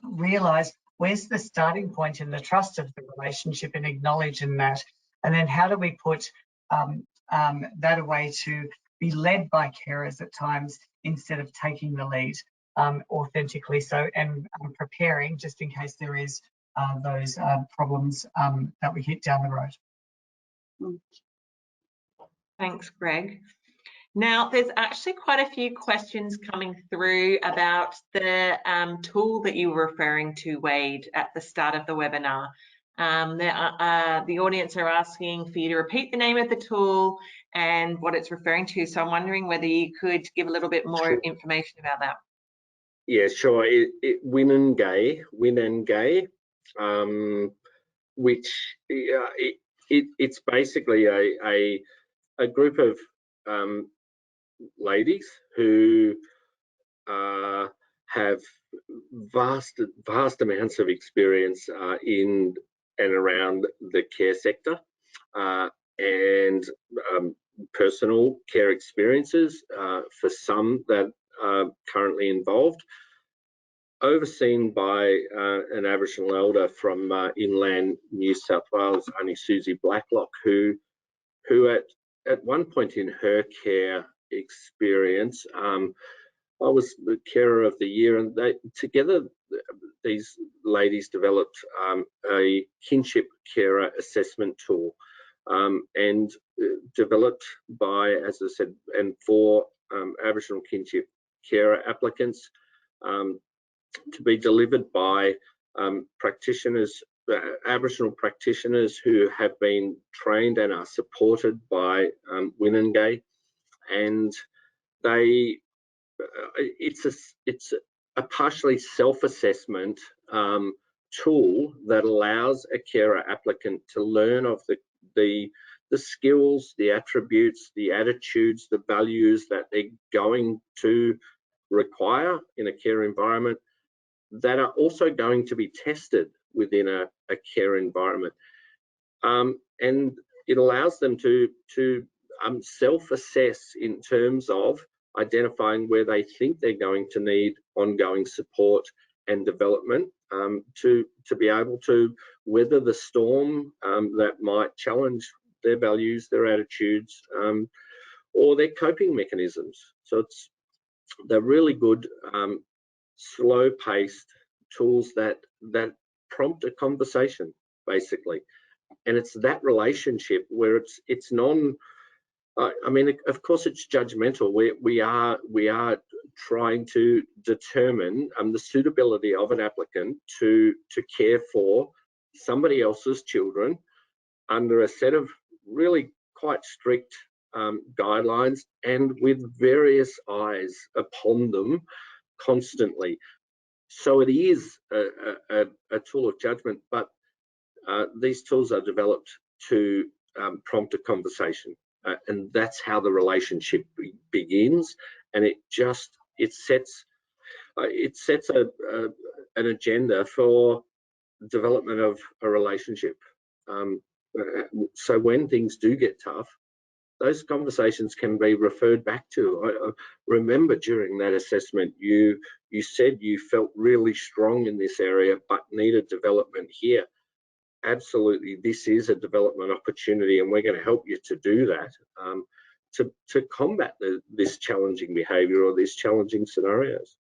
realise where's the starting point in the trust of the relationship and acknowledging that, and then how do we put that away to be led by carers at times instead of taking the lead authentically. So, and preparing just in case there is those problems that we hit down the road. Thanks, Greg. Now, there's actually quite a few questions coming through about the tool that you were referring to, Wade, at the start of the webinar. The audience are asking for you to repeat the name of the tool and what it's referring to. So I'm wondering whether you could give a little bit more information about that. Yeah, sure. Win and Gay, which it's basically a group of ladies who have vast amounts of experience in and around the care sector and personal care experiences for some that are currently involved, overseen by an Aboriginal elder from inland New South Wales, Aunty Susie Blacklock, who at one point in her care experience, I was the carer of the year, and together these ladies developed a kinship carer assessment tool, and developed by, as I said, and for Aboriginal kinship carer applicants, to be delivered by practitioners, Aboriginal practitioners who have been trained and are supported by Win and Gay, and it's a partially self-assessment tool that allows a carer applicant to learn of the skills, the attributes, the attitudes, the values that they're going to require in a care environment that are also going to be tested within a care environment. And it allows them to self-assess in terms of identifying where they think they're going to need ongoing support and development to be able to weather the storm that might challenge their values, their attitudes, or their coping mechanisms. So they're really good, slow-paced tools that prompt a conversation, basically. And it's that relationship where it's non. I mean, of course, it's judgmental. We are trying to determine the suitability of an applicant to care for somebody else's children under a set of really quite strict guidelines and with various eyes upon them constantly. So it is a tool of judgment, but these tools are developed to prompt a conversation. And that's how the relationship begins, and it sets it sets an agenda for development of a relationship. So when things do get tough, those conversations can be referred back to. I remember during that assessment, you said you felt really strong in this area, but needed development here. Absolutely, this is a development opportunity, and we're going to help you to do that, to combat this challenging behaviour or these challenging scenarios.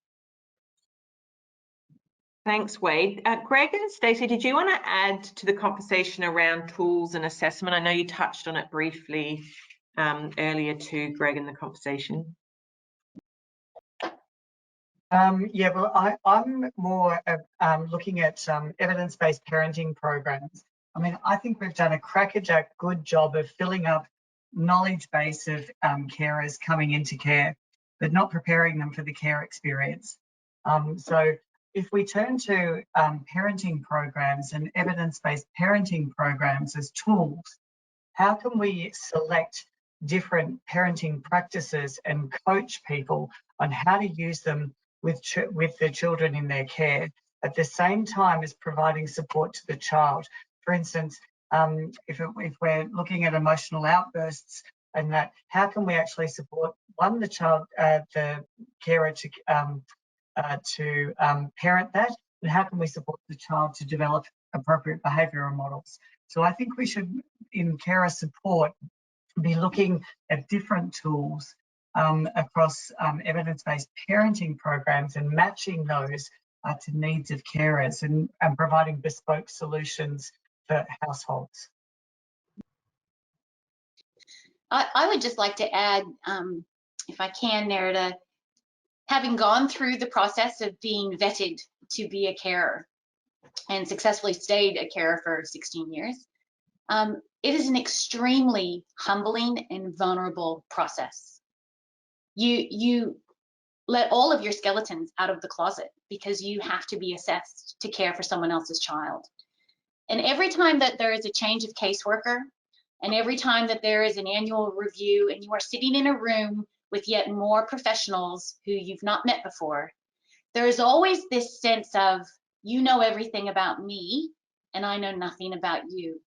Thanks, Wade. Greg and Stacey, did you want to add to the conversation around tools and assessment? I know you touched on it briefly earlier too, Greg, in the conversation. Yeah, well, I'm more looking at evidence-based parenting programs. I mean, I think we've done a crackerjack good job of filling up knowledge base of carers coming into care, but not preparing them for the care experience. So if we turn to parenting programs and evidence-based parenting programs as tools, how can we select different parenting practices and coach people on how to use them with the children in their care, at the same time as providing support to the child? For instance, if we're looking at emotional outbursts and that, how can we actually support the child, the carer to parent that, and how can we support the child to develop appropriate behavioural models? So I think we should, in carer support, be looking at different tools across evidence-based parenting programs and matching those to needs of carers and providing bespoke solutions for households. I would just like to add, if I can, Nerida, having gone through the process of being vetted to be a carer and successfully stayed a carer for 16 years, it is an extremely humbling and vulnerable process. You let all of your skeletons out of the closet because you have to be assessed to care for someone else's child. And every time that there is a change of caseworker, and every time that there is an annual review and you are sitting in a room with yet more professionals who you've not met before, there is always this sense of, you know everything about me and I know nothing about you.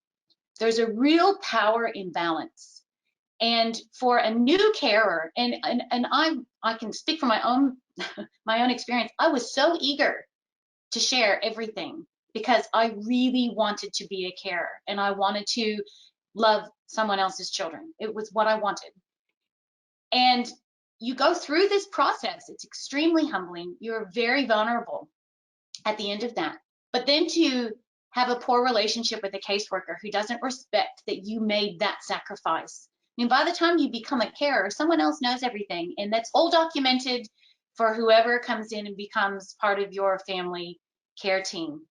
There's a real power imbalance. And for a new carer, and I can speak from my own my own experience, I was so eager to share everything because I really wanted to be a carer and I wanted to love someone else's children. It was what I wanted. And you go through this process. It's extremely humbling. You're very vulnerable at the end of that. But then to have a poor relationship with a caseworker who doesn't respect that you made that sacrifice. I mean, by the time you become a carer, someone else knows everything, and that's all documented for whoever comes in and becomes part of your family care team.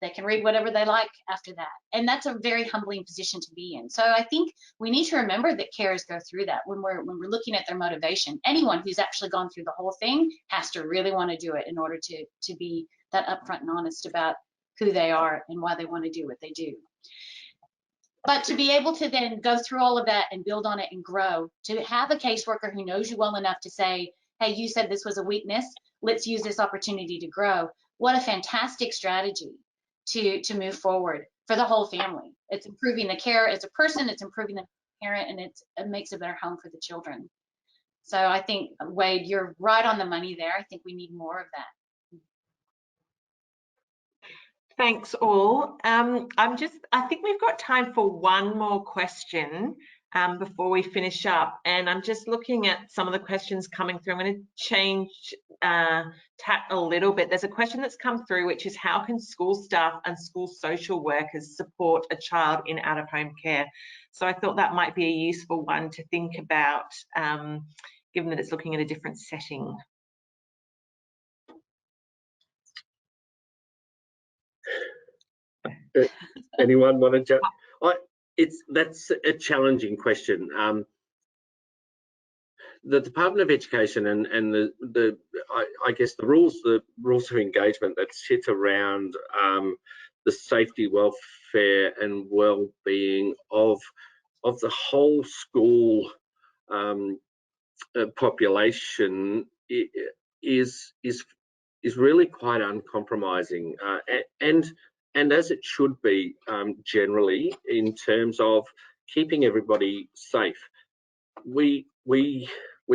They can read whatever they like after that. And that's a very humbling position to be in. So I think we need to remember that carers go through that when we're looking at their motivation. Anyone who's actually gone through the whole thing has to really want to do it in order to be that upfront and honest about who they are and why they want to do what they do. But to be able to then go through all of that and build on it and grow, to have a caseworker who knows you well enough to say, hey, you said this was a weakness, let's use this opportunity to grow. What a fantastic strategy to move forward for the whole family. It's improving the care as a person, it's improving the parent, and it makes a better home for the children. So I think, Wade, you're right on the money there. I think we need more of that. Thanks all. I think we've got time for one more question before we finish up. And I'm just looking at some of the questions coming through. I'm going to change tack a little bit. There's a question that's come through, which is how can school staff and school social workers support a child in out-of-home care? So I thought that might be a useful one to think about, given that it's looking at a different setting. Anyone want to jump? That's a challenging question. The Department of Education and I guess the rules of engagement that sit around the safety, welfare, and well-being of the whole school population is really quite uncompromising, and as it should be, generally, in terms of keeping everybody safe. We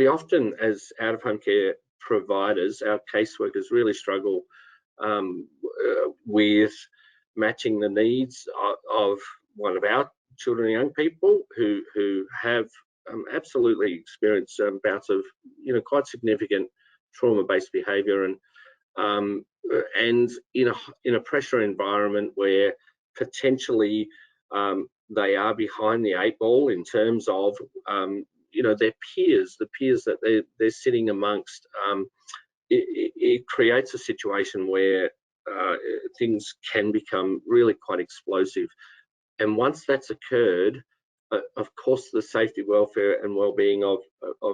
often, as out-of-home care providers, our caseworkers really struggle with matching the needs of one of our children and young people who have absolutely experienced bouts of quite significant trauma-based behaviour, and in a pressure environment where potentially they are behind the 8 ball in terms of their peers, the peers that they're sitting amongst. It creates a situation where things can become really quite explosive. And once that's occurred, of course, the safety, welfare and well-being of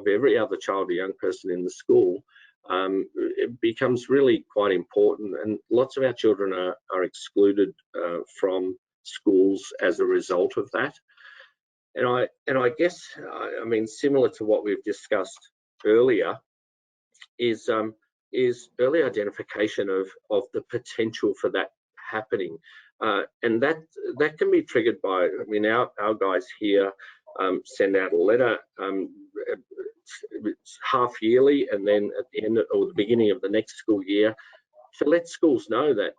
every other child or young person in the school it becomes really quite important. And lots of our children are excluded from schools as a result of that. And I guess, I mean, similar to what we've discussed earlier, is early identification of the potential for that happening, and that can be triggered by, I mean, our guys here send out a letter. It's half yearly, and then at the end or the beginning of the next school year, to let schools know that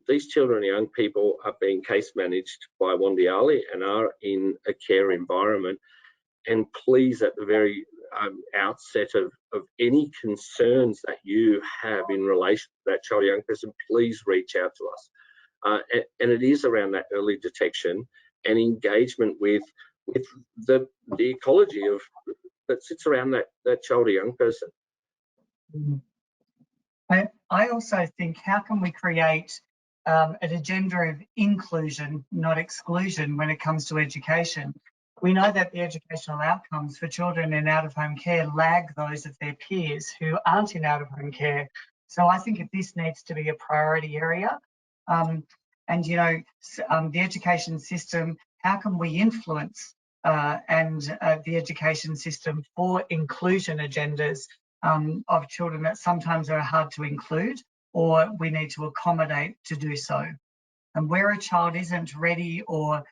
these children and young people are being case managed by Wandiali and are in a care environment. And please, at the very outset of any concerns that you have in relation to that child or young person, please reach out to us. And it is around that early detection and engagement with the ecology of that sits around that child or young person. I also think, how can we create an agenda of inclusion, not exclusion, when it comes to education? We know that the educational outcomes for children in out-of-home care lag those of their peers who aren't in out-of-home care. So I think this needs to be a priority area. And, the education system, how can we influence the education system for inclusion agendas of children that sometimes are hard to include, or we need to accommodate to do so? And where a child isn't ready or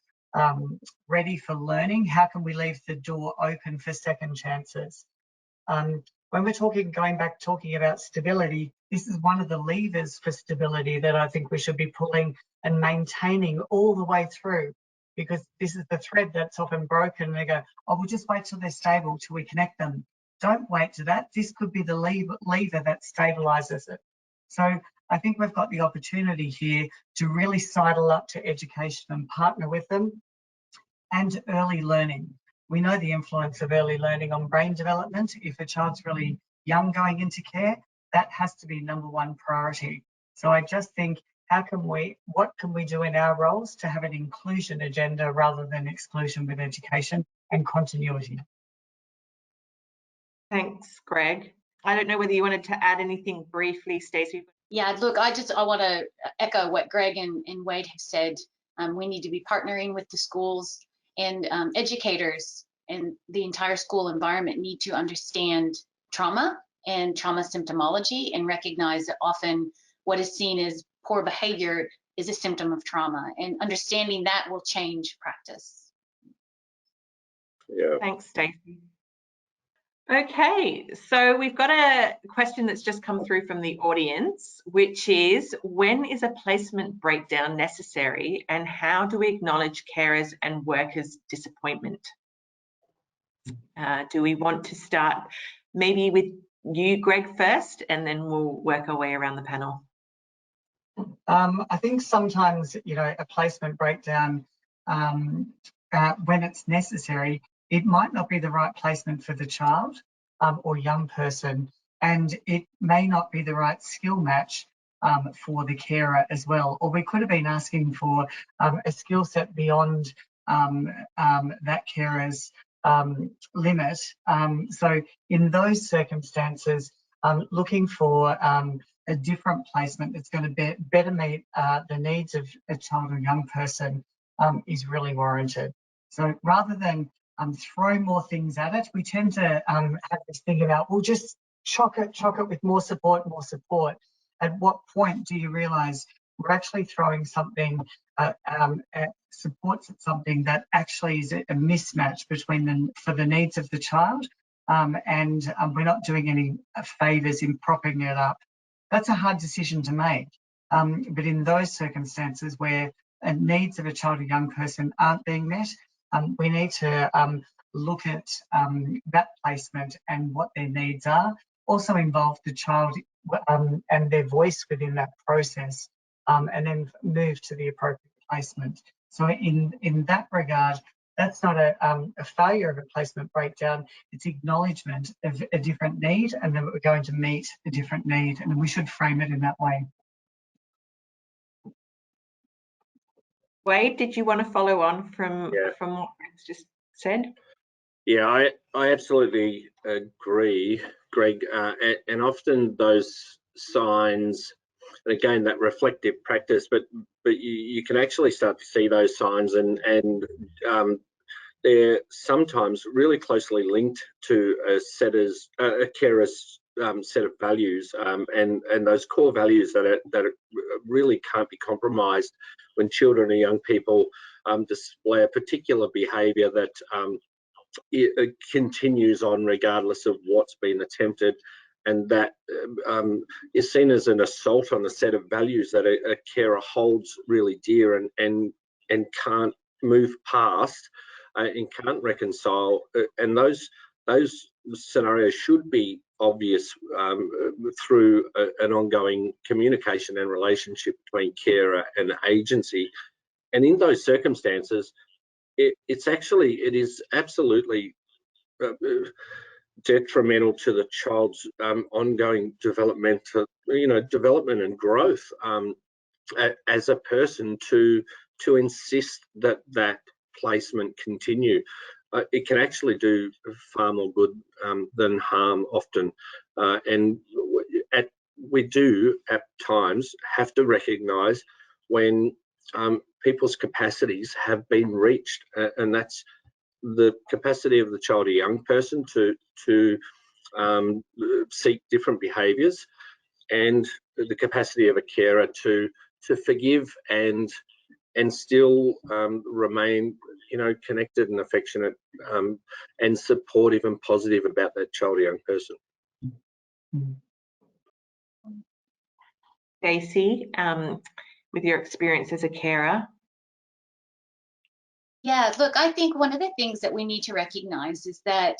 ready for learning, how can we leave the door open for second chances? When we're talking about stability, this is one of the levers for stability that I think we should be pulling and maintaining all the way through, because this is the thread that's often broken. They go, oh, we'll just wait till they're stable, till we connect them. Don't wait to that. This could be the lever that stabilizes it. So I think we've got the opportunity here to really sidle up to education and partner with them. And early learning. We know the influence of early learning on brain development. If a child's really young going into care, that has to be #1 priority. So I just think, what can we do in our roles to have an inclusion agenda rather than exclusion with education and continuity? Thanks, Greg. I don't know whether you wanted to add anything briefly, Stacey. Yeah, look, I want to echo what Greg and Wade have said. We need to be partnering with the schools, and educators and the entire school environment need to understand trauma and trauma symptomology and recognize that often what is seen as poor behavior is a symptom of trauma, and understanding that will change practice. Yeah. Thanks, Stacey. Okay, so we've got a question that's just come through from the audience, which is, when is a placement breakdown necessary, and how do we acknowledge carers and workers' disappointment? Do we want to start maybe with you, Greg, first, and then we'll work our way around the panel? I think sometimes, a placement breakdown, when it's necessary, it might not be the right placement for the child or young person, and it may not be the right skill match for the carer as well. Or we could have been asking for a skill set beyond that carer's limit. So in those circumstances, looking for a different placement that's going to better meet the needs of a child or young person is really warranted. So rather than throw more things at it, we tend to have this thing about, well, just chock it with more support, more support. At what point do you realise we're actually throwing something, supports at something that actually is a mismatch between for the needs of the child, and we're not doing any favours in propping it up? That's a hard decision to make. But in those circumstances where needs of a child or young person aren't being met, we need to look at that placement and what their needs are. Also involve the child and their voice within that process, and then move to the appropriate placement. So in that regard, that's not a failure of a placement breakdown. It's acknowledgement of a different need, and that we're going to meet a different need, and we should frame it in that way. Wade, did you want to follow on from what Greg's just said? Yeah, I absolutely agree, Greg. And often those signs, and again, that reflective practice, but you can actually start to see those signs, and they're sometimes really closely linked to a carer's set of values, and those core values that really can't be compromised when children or young people display a particular behaviour that it continues on regardless of what's been attempted, and that is seen as an assault on a set of values that a carer holds really dear and can't move past and can't reconcile. And those scenarios should be obvious through an ongoing communication and relationship between carer and agency. And in those circumstances, it is absolutely detrimental to the child's ongoing development and growth as a person to insist that placement continue. It can actually do far more good than harm often, and we do at times have to recognise when people's capacities have been reached, and that's the capacity of the child or young person to seek different behaviours, and the capacity of a carer to forgive and still remain, connected and affectionate, and supportive and positive about that child or young person. Staci, with your experience as a carer? Yeah, look, I think one of the things that we need to recognize is that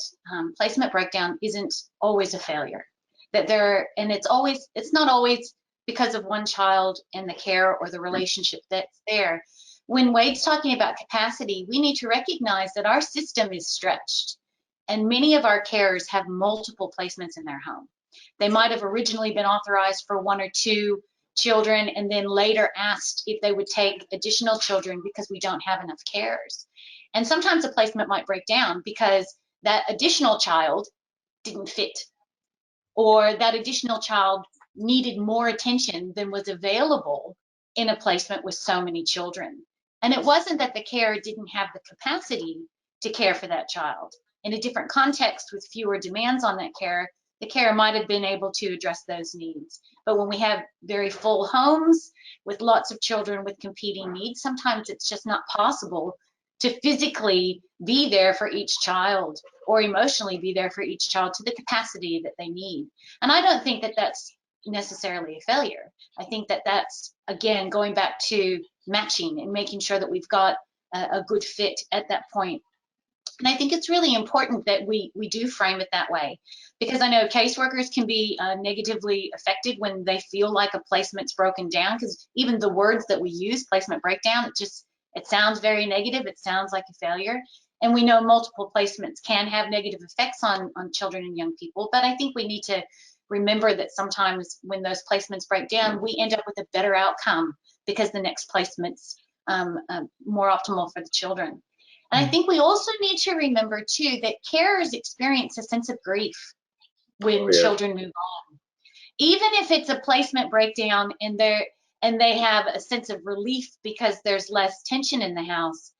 placement breakdown isn't always a failure. It's not always because of one child and the care or the relationship that's there. When Wade's talking about capacity, we need to recognize that our system is stretched, and many of our carers have multiple placements in their home. They might have originally been authorized for 1 or 2 children, and then later asked if they would take additional children because we don't have enough carers. And sometimes a placement might break down because that additional child didn't fit, or that additional child needed more attention than was available in a placement with so many children. And it wasn't that the carer didn't have the capacity to care for that child. In a different context with fewer demands on that carer, the carer might have been able to address those needs. But when we have very full homes with lots of children with competing needs, sometimes it's just not possible to physically be there for each child or emotionally be there for each child to the capacity that they need. And I don't think that that's necessarily a failure. I think that that's, again, going back to matching and making sure that we've got a good fit at that point. And I think it's really important that we do frame it that way, because I know caseworkers can be negatively affected when they feel like a placement's broken down, because even the words that we use, placement breakdown, it sounds very negative. It sounds like a failure. And we know multiple placements can have negative effects on children and young people. But I think we need to remember that sometimes when those placements break down, we end up with a better outcome because the next placement's more optimal for the children. And I think we also need to remember too that carers experience a sense of grief when children move on. Even if it's a placement breakdown and they have a sense of relief because there's less tension in the house,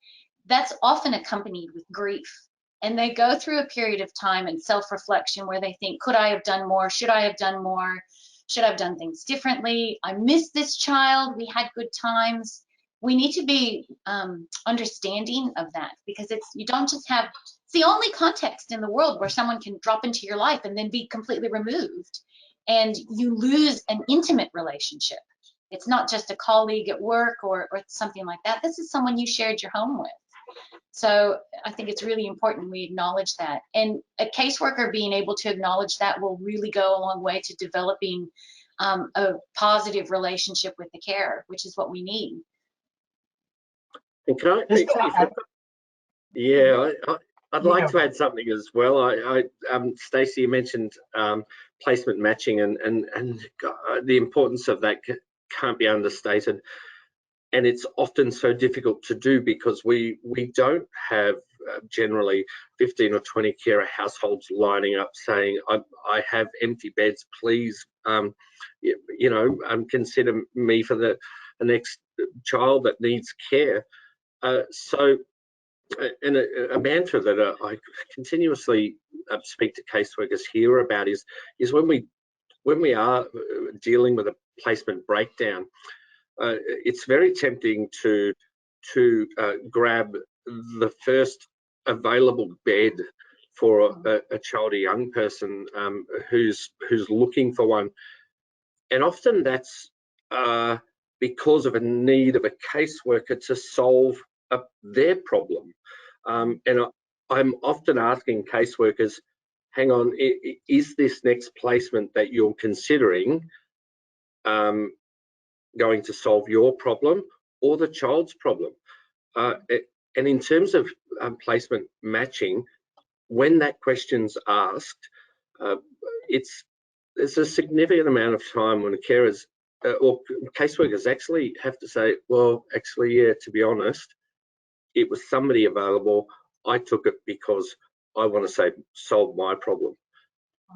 that's often accompanied with grief. and they go through a period of time and self-reflection where they think, could I have done more? Should I have done more? Should I have done things differently? I miss this child. We had good times. We need to be understanding of that, because you don't just have, it's the only context in the world where someone can drop into your life and then be completely removed, and you lose an intimate relationship. It's not just a colleague at work or something like that. This is someone you shared your home with. So I think it's really important we acknowledge that. And a caseworker being able to acknowledge that will really go a long way to developing a positive relationship with the carer, which is what we need. And can I'd like to add something as well. Staci, you mentioned placement matching, and the importance of that can't be understated. And it's often so difficult to do because we don't have generally 15 or 20 carer households lining up saying, I have empty beds, please, consider me for the next child that needs care. So a mantra that I continuously speak to caseworkers here about is when we are dealing with a placement breakdown, it's very tempting to grab the first available bed for a child, a young person who's looking for one, and often that's because of a need of a caseworker to solve their problem. And I'm often asking caseworkers, hang on, is this next placement that you're considering going to solve your problem or the child's problem? And in terms of placement matching, when that question's asked, there's a significant amount of time when carers or caseworkers actually have to say, well, actually, yeah, to be honest, it was somebody available. I took it because I want to solve my problem.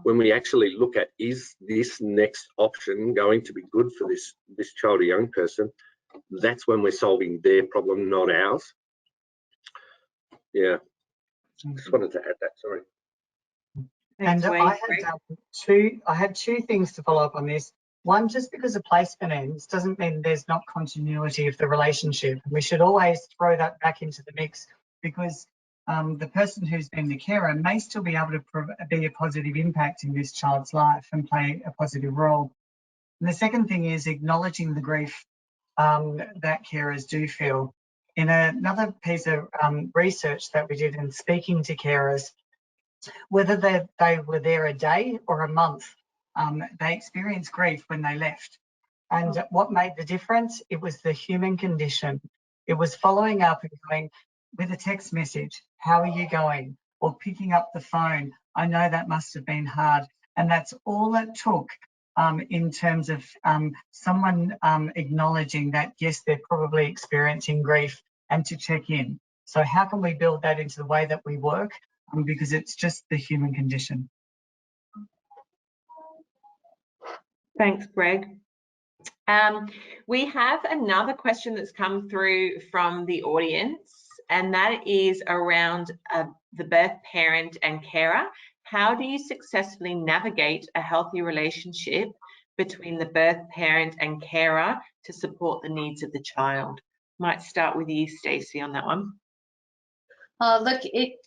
When we actually look at, is this next option going to be good for this child or young person, that's when we're solving their problem, not ours. Yeah, just wanted to add that, sorry. And I had two things to follow up on this. One, just because a placement ends doesn't mean there's not continuity of the relationship. We should always throw that back into the mix, because the person who's been the carer may still be able to be a positive impact in this child's life and play a positive role. And the second thing is acknowledging the grief that carers do feel. In another piece of research that we did in speaking to carers, whether they were there a day or a month, they experienced grief when they left. And what made the difference? It was the human condition. It was following up and going with a text message, how are you going? Or picking up the phone, I know that must have been hard. And that's all it took in terms of someone acknowledging that, yes, they're probably experiencing grief, and to check in. So how can we build that into the way that we work? Because it's just the human condition. Thanks, Greg. We have another question that's come through from the audience, and that is around the birth parent and carer. How do you successfully navigate a healthy relationship between the birth parent and carer to support the needs of the child? Might start with you, Staci, on that one. Look,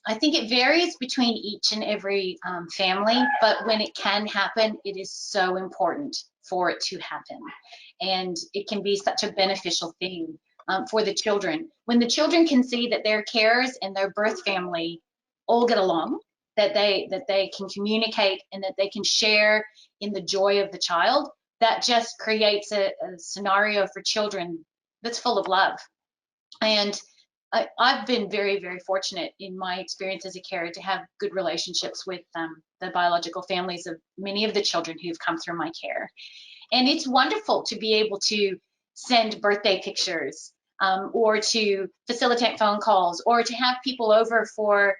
I think it varies between each and every family, but when it can happen, it is so important for it to happen. And it can be such a beneficial thing for the children. When the children can see that their carers and their birth family all get along, that they can communicate and that they can share in the joy of the child, that just creates a scenario for children that's full of love. And I've been very, very fortunate in my experience as a carer to have good relationships with the biological families of many of the children who've come through my care. And it's wonderful to be able to send birthday pictures or to facilitate phone calls or to have people over for,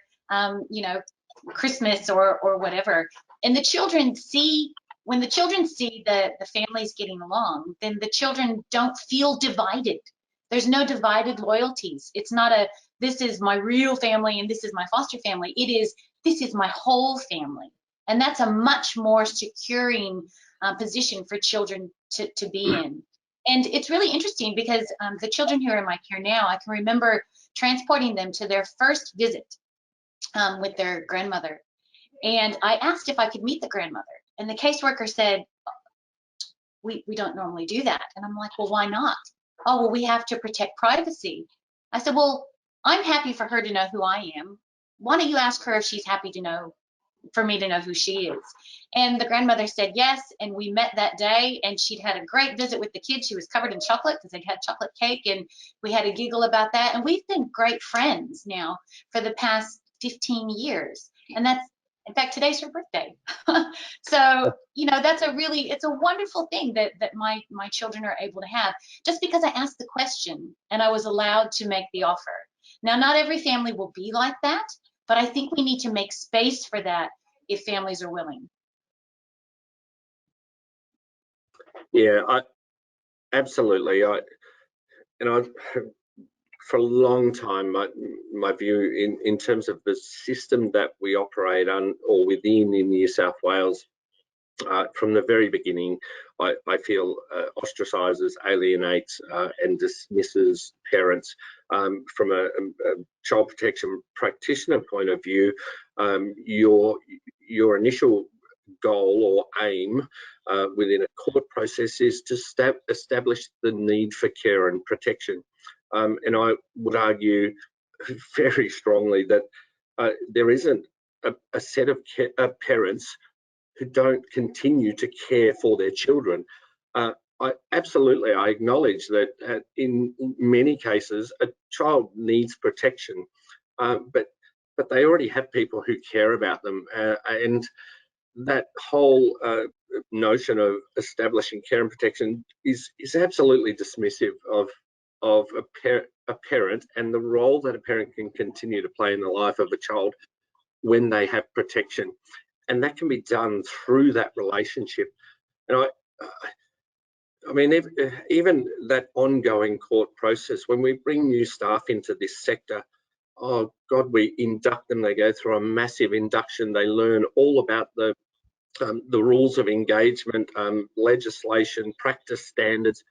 Christmas or whatever. And the children see, when the children see the families getting along, then the children don't feel divided. There's no divided loyalties. It's not a, this is my real family and this is my foster family. It is, this is my whole family. And that's a much more securing position for children to be in. And it's really interesting because the children who are in my care now, I can remember transporting them to their first visit with their grandmother. And I asked if I could meet the grandmother. And the caseworker said, we don't normally do that. And I'm like, well, why not? Oh, well, we have to protect privacy. I said, well, I'm happy for her to know who I am. Why don't you ask her if she's happy to know, for me to know who she is? And the grandmother said yes, and we met that day, and she'd had a great visit with the kids. She was covered in chocolate because they'd had chocolate cake, and we had a giggle about that. And we've been great friends now for the past 15 years. And that's, in fact, today's her birthday. So, you know, that's a really, it's a wonderful thing that my children are able to have, just because I asked the question and I was allowed to make the offer. Now, not every family will be like that, but I think we need to make space for that if families are willing. Yeah, absolutely. For a long time, my view in terms of the system that we operate on or within in New South Wales, from the very beginning, I feel ostracises, alienates, and dismisses parents. From a child protection practitioner point of view, your initial goal or aim within a court process is to establish the need for care and protection. And I would argue very strongly that there isn't a set of parents who don't continue to care for their children. I acknowledge that in many cases a child needs protection, but they already have people who care about them, and that whole notion of establishing care and protection is absolutely dismissive of a parent and the role that a parent can continue to play in the life of a child when they have protection. And that can be done through that relationship. And I mean, even that ongoing court process, when we bring new staff into this sector, oh God, we induct them, they go through a massive induction, they learn all about the rules of engagement, legislation, practice standards.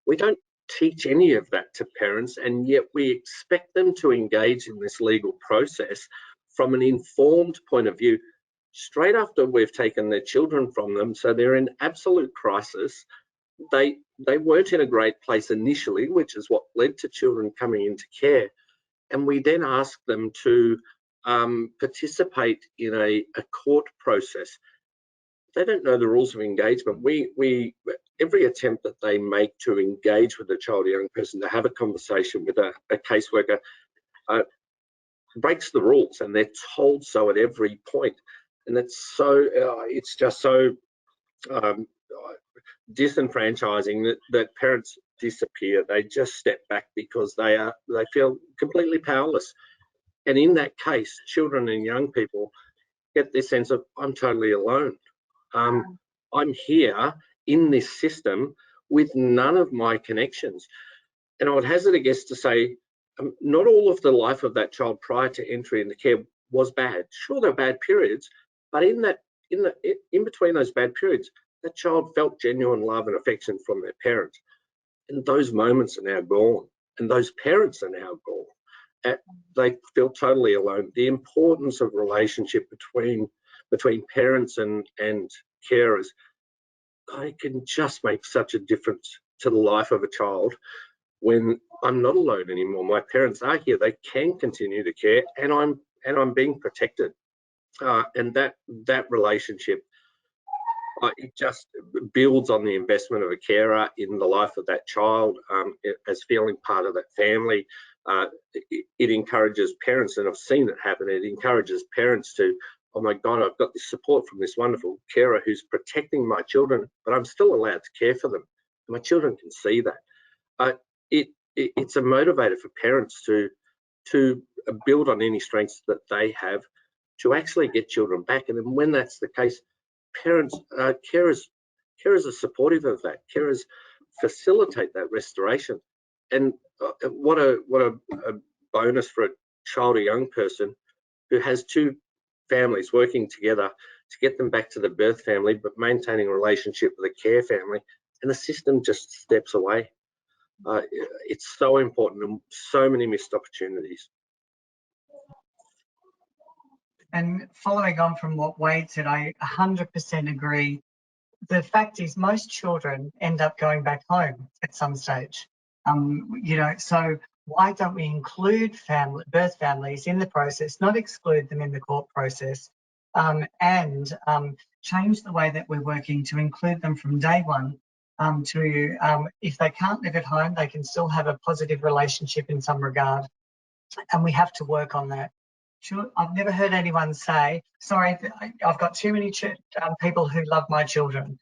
We don't teach any of that to parents, and yet we expect them to engage in this legal process from an informed point of view straight after we've taken their children from them. So they're in absolute crisis. They weren't in a great place initially, which is what led to children coming into care. And we then ask them to participate in a court process. They don't know the rules of engagement. Every attempt that they make to engage with a child or young person, to have a conversation with a caseworker, breaks the rules, and they're told so at every point. And it's just so disenfranchising that parents disappear. They just step back because they feel completely powerless. And in that case, children and young people get this sense of, I'm totally alone. I'm here in this system with none of my connections. And I would hazard a guess to say, not all of the life of that child prior to entry into care was bad. Sure, there were bad periods, but in between those bad periods, that child felt genuine love and affection from their parents. And those moments are now gone, and those parents are now gone. They feel totally alone. The importance of relationship between parents and carers, I can just make such a difference to the life of a child when I'm not alone anymore. My parents are here. They can continue to care, and I'm being protected. And that relationship, it just builds on the investment of a carer in the life of that child, as feeling part of that family. It encourages parents, and I've seen it happen, it encourages parents to, oh my God, I've got this support from this wonderful carer who's protecting my children, but I'm still allowed to care for them. My children can see that. It's a motivator for parents to build on any strengths that they have to actually get children back. And then when that's the case, parents, carers are supportive of that. Carers facilitate that restoration. what a bonus for a child or young person who has two families working together to get them back to the birth family, but maintaining a relationship with the care family, and the system just steps away. It's so important, and so many missed opportunities. And following on from what Wade said, I 100% agree. The fact is most children end up going back home at some stage. You know, so why don't we include birth families in the process, not exclude them in the court process, and change the way that we're working to include them from day one, if they can't live at home, they can still have a positive relationship in some regard, and we have to work on that. Sure, I've never heard anyone say, sorry, I've got too many people who love my children.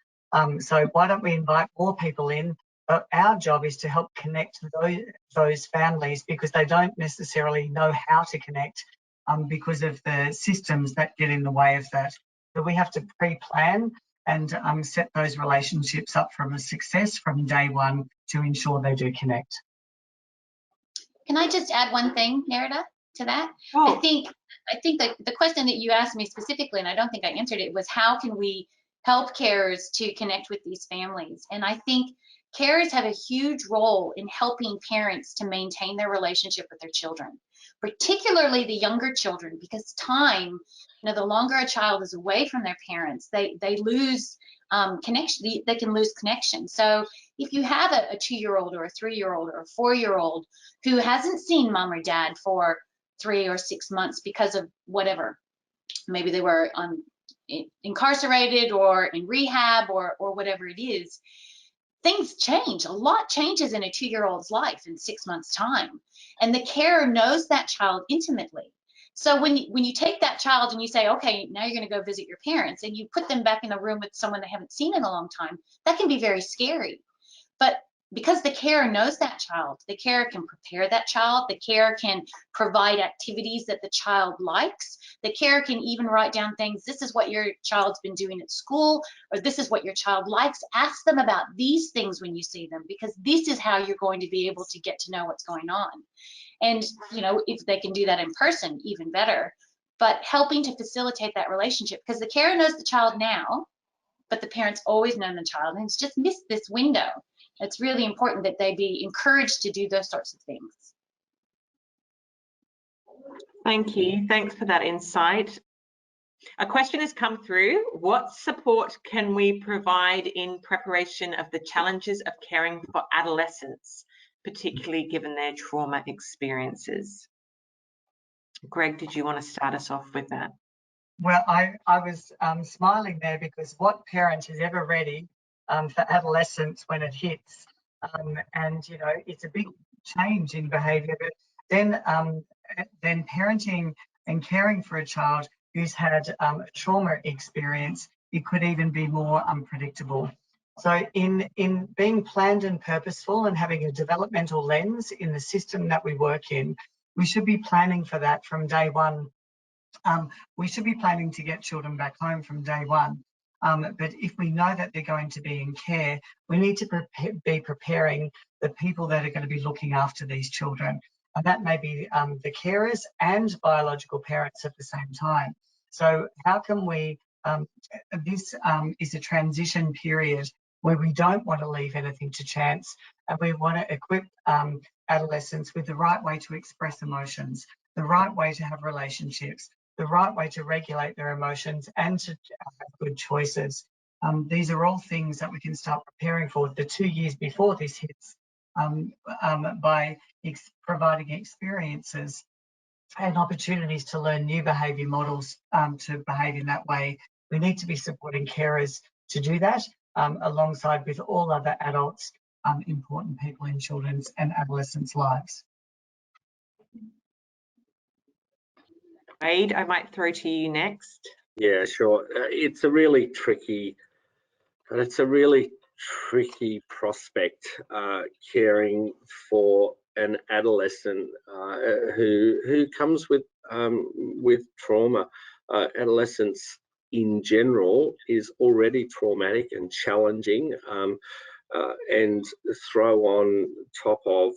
So why don't we invite more people in? Our job is to help connect those families, because they don't necessarily know how to connect because of the systems that get in the way of that. So we have to pre-plan and set those relationships up from a success from day one to ensure they do connect. Can I just add one thing, Nerida, to that? Oh. I think that the question that you asked me specifically, and I don't think I answered it, was how can we help carers to connect with these families? And I think carers have a huge role in helping parents to maintain their relationship with their children, particularly the younger children, because time, you know, the longer a child is away from their parents, they lose connection. They can lose connection. So if you have a 2-year-old or a 3-year-old or a 4-year-old who hasn't seen mom or dad for 3 or 6 months because of whatever, maybe they were incarcerated or in rehab or whatever it is, things change. A lot changes in a 2-year-old's life in 6 months' time, and the carer knows that child intimately. So when you take that child and you say, okay, now you're going to go visit your parents, and you put them back in a room with someone they haven't seen in a long time, that can be very scary. But because the carer knows that child, the carer can prepare that child, the carer can provide activities that the child likes, the carer can even write down things, this is what your child's been doing at school, or this is what your child likes. Ask them about these things when you see them, because this is how you're going to be able to get to know what's going on. And, you know, if they can do that in person, even better. But helping to facilitate that relationship, because the carer knows the child now, but the parents always known the child, and it's just missed this window. It's really important that they be encouraged to do those sorts of things. Thank you. Thanks for that insight. A question has come through. What support can we provide in preparation of the challenges of caring for adolescents, particularly given their trauma experiences? Greg, did you want to start us off with that? Well, I was smiling there, because what parent is ever ready for adolescence when it hits? And, you know, it's a big change in behaviour. But then parenting and caring for a child who's had a trauma experience, it could even be more unpredictable. So in being planned and purposeful and having a developmental lens in the system that we work in, we should be planning for that from day one. We should be planning to get children back home from day one. But if we know that they're going to be in care, we need to be preparing the people that are going to be looking after these children. And that may be the carers and biological parents at the same time. So how can we, this is a transition period where we don't want to leave anything to chance, and we want to equip adolescents with the right way to express emotions, the right way to have relationships, the right way to regulate their emotions, and to have good choices. These are all things that we can start preparing for the 2 years before this hits, by providing experiences and opportunities to learn new behaviour models to behave in that way. We need to be supporting carers to do that, alongside with all other adults, important people in children's and adolescents' lives. Wade, I might throw to you next. Yeah, sure. It's a really tricky prospect, caring for an adolescent who comes with trauma. Adolescence in general is already traumatic and challenging. and throw on top of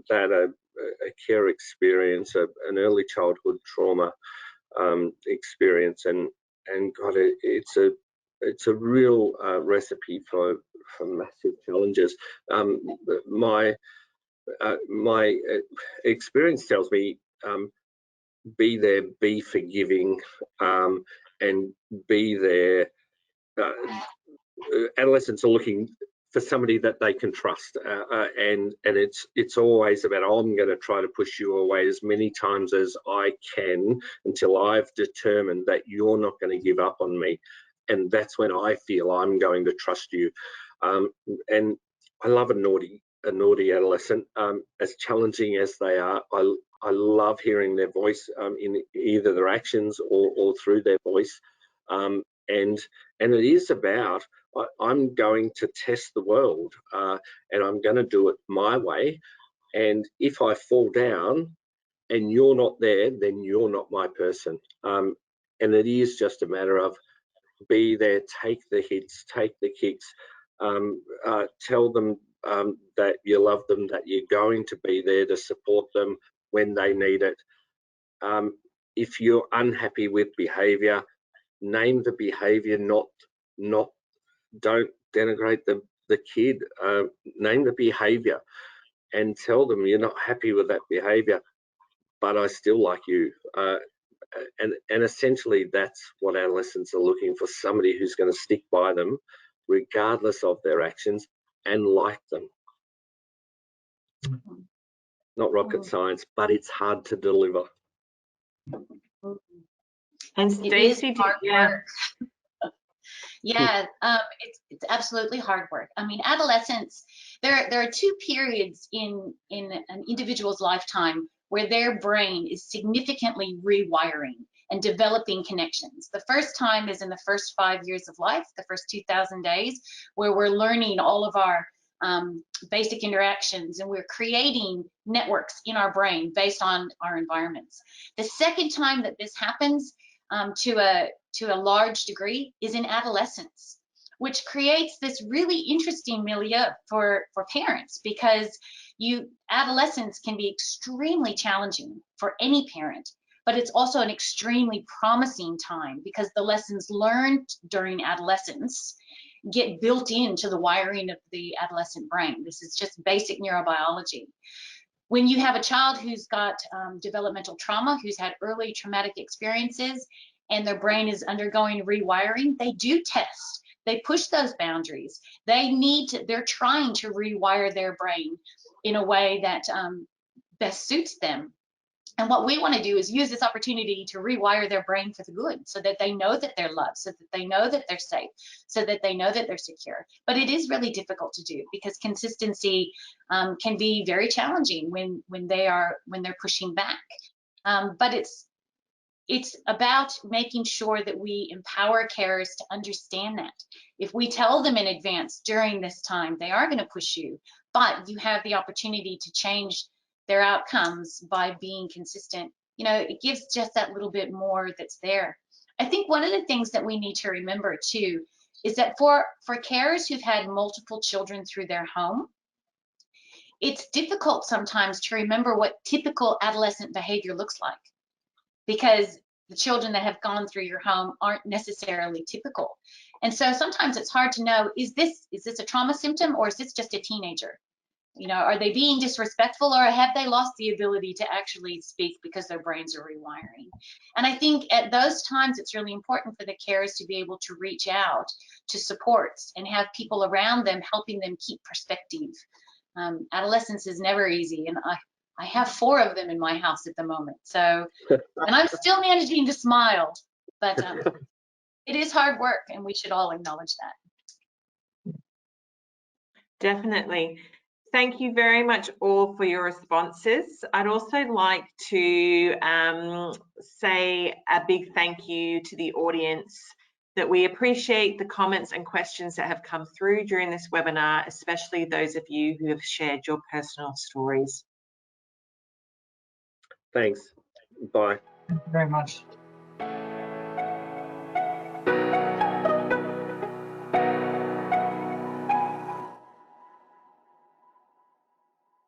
that a care experience, an early childhood trauma experience, and God, it's a real recipe for massive challenges. My experience tells me, be there, be forgiving, and be there. Adolescents are looking for somebody that they can trust, and it's always about, I'm going to try to push you away as many times as I can until I've determined that you're not going to give up on me, and that's when I feel I'm going to trust you. And I love a naughty adolescent, as challenging as they are. I love hearing their voice in either their actions or through their voice, and it is about, I'm going to test the world, and I'm going to do it my way. And if I fall down and you're not there, then you're not my person. And it is just a matter of be there, take the hits, take the kicks, tell them that you love them, that you're going to be there to support them when they need it. If you're unhappy with behaviour, name the behaviour, not don't denigrate the kid. Name the behaviour and tell them you're not happy with that behaviour, but I still like you. And essentially that's what adolescents are looking for, somebody who's going to stick by them regardless of their actions and like them. Not rocket science, but it's hard to deliver. And It is Staci, hard yeah. work. Yeah, it's absolutely hard work. I mean, adolescence, there are two periods in an individual's lifetime where their brain is significantly rewiring and developing connections. The first time is in the first 5 years of life, the first 2,000 days, where we're learning all of our basic interactions, and we're creating networks in our brain based on our environments. The second time that this happens, to a large degree, is in adolescence, which creates this really interesting milieu for parents, because adolescence can be extremely challenging for any parent, but it's also an extremely promising time because the lessons learned during adolescence get built into the wiring of the adolescent brain. This is just basic neurobiology. When you have a child who's got developmental trauma, who's had early traumatic experiences, and their brain is undergoing rewiring, they do test. They push those boundaries. They're trying to rewire their brain in a way that best suits them. And what we want to do is use this opportunity to rewire their brain for the good, so that they know that they're loved, so that they know that they're safe, so that they know that they're secure. But it is really difficult to do because consistency can be very challenging when they're pushing back. But it's about making sure that we empower carers to understand that. If we tell them in advance, during this time, they are going to push you, but you have the opportunity to change their outcomes by being consistent. You know, it gives just that little bit more that's there. I think one of the things that we need to remember too is that for carers who've had multiple children through their home, it's difficult sometimes to remember what typical adolescent behavior looks like, because the children that have gone through your home aren't necessarily typical. And so sometimes it's hard to know, is this a trauma symptom, or is this just a teenager? You know, are they being disrespectful, or have they lost the ability to actually speak because their brains are rewiring? And I think at those times, it's really important for the carers to be able to reach out to supports and have people around them helping them keep perspective. Adolescence is never easy, and I have 4 of them in my house at the moment. So, and I'm still managing to smile, but it is hard work, and we should all acknowledge that. Definitely. Thank you very much all for your responses. I'd also like to say a big thank you to the audience, that we appreciate the comments and questions that have come through during this webinar, especially those of you who have shared your personal stories. Thanks. Bye. Thank you very much.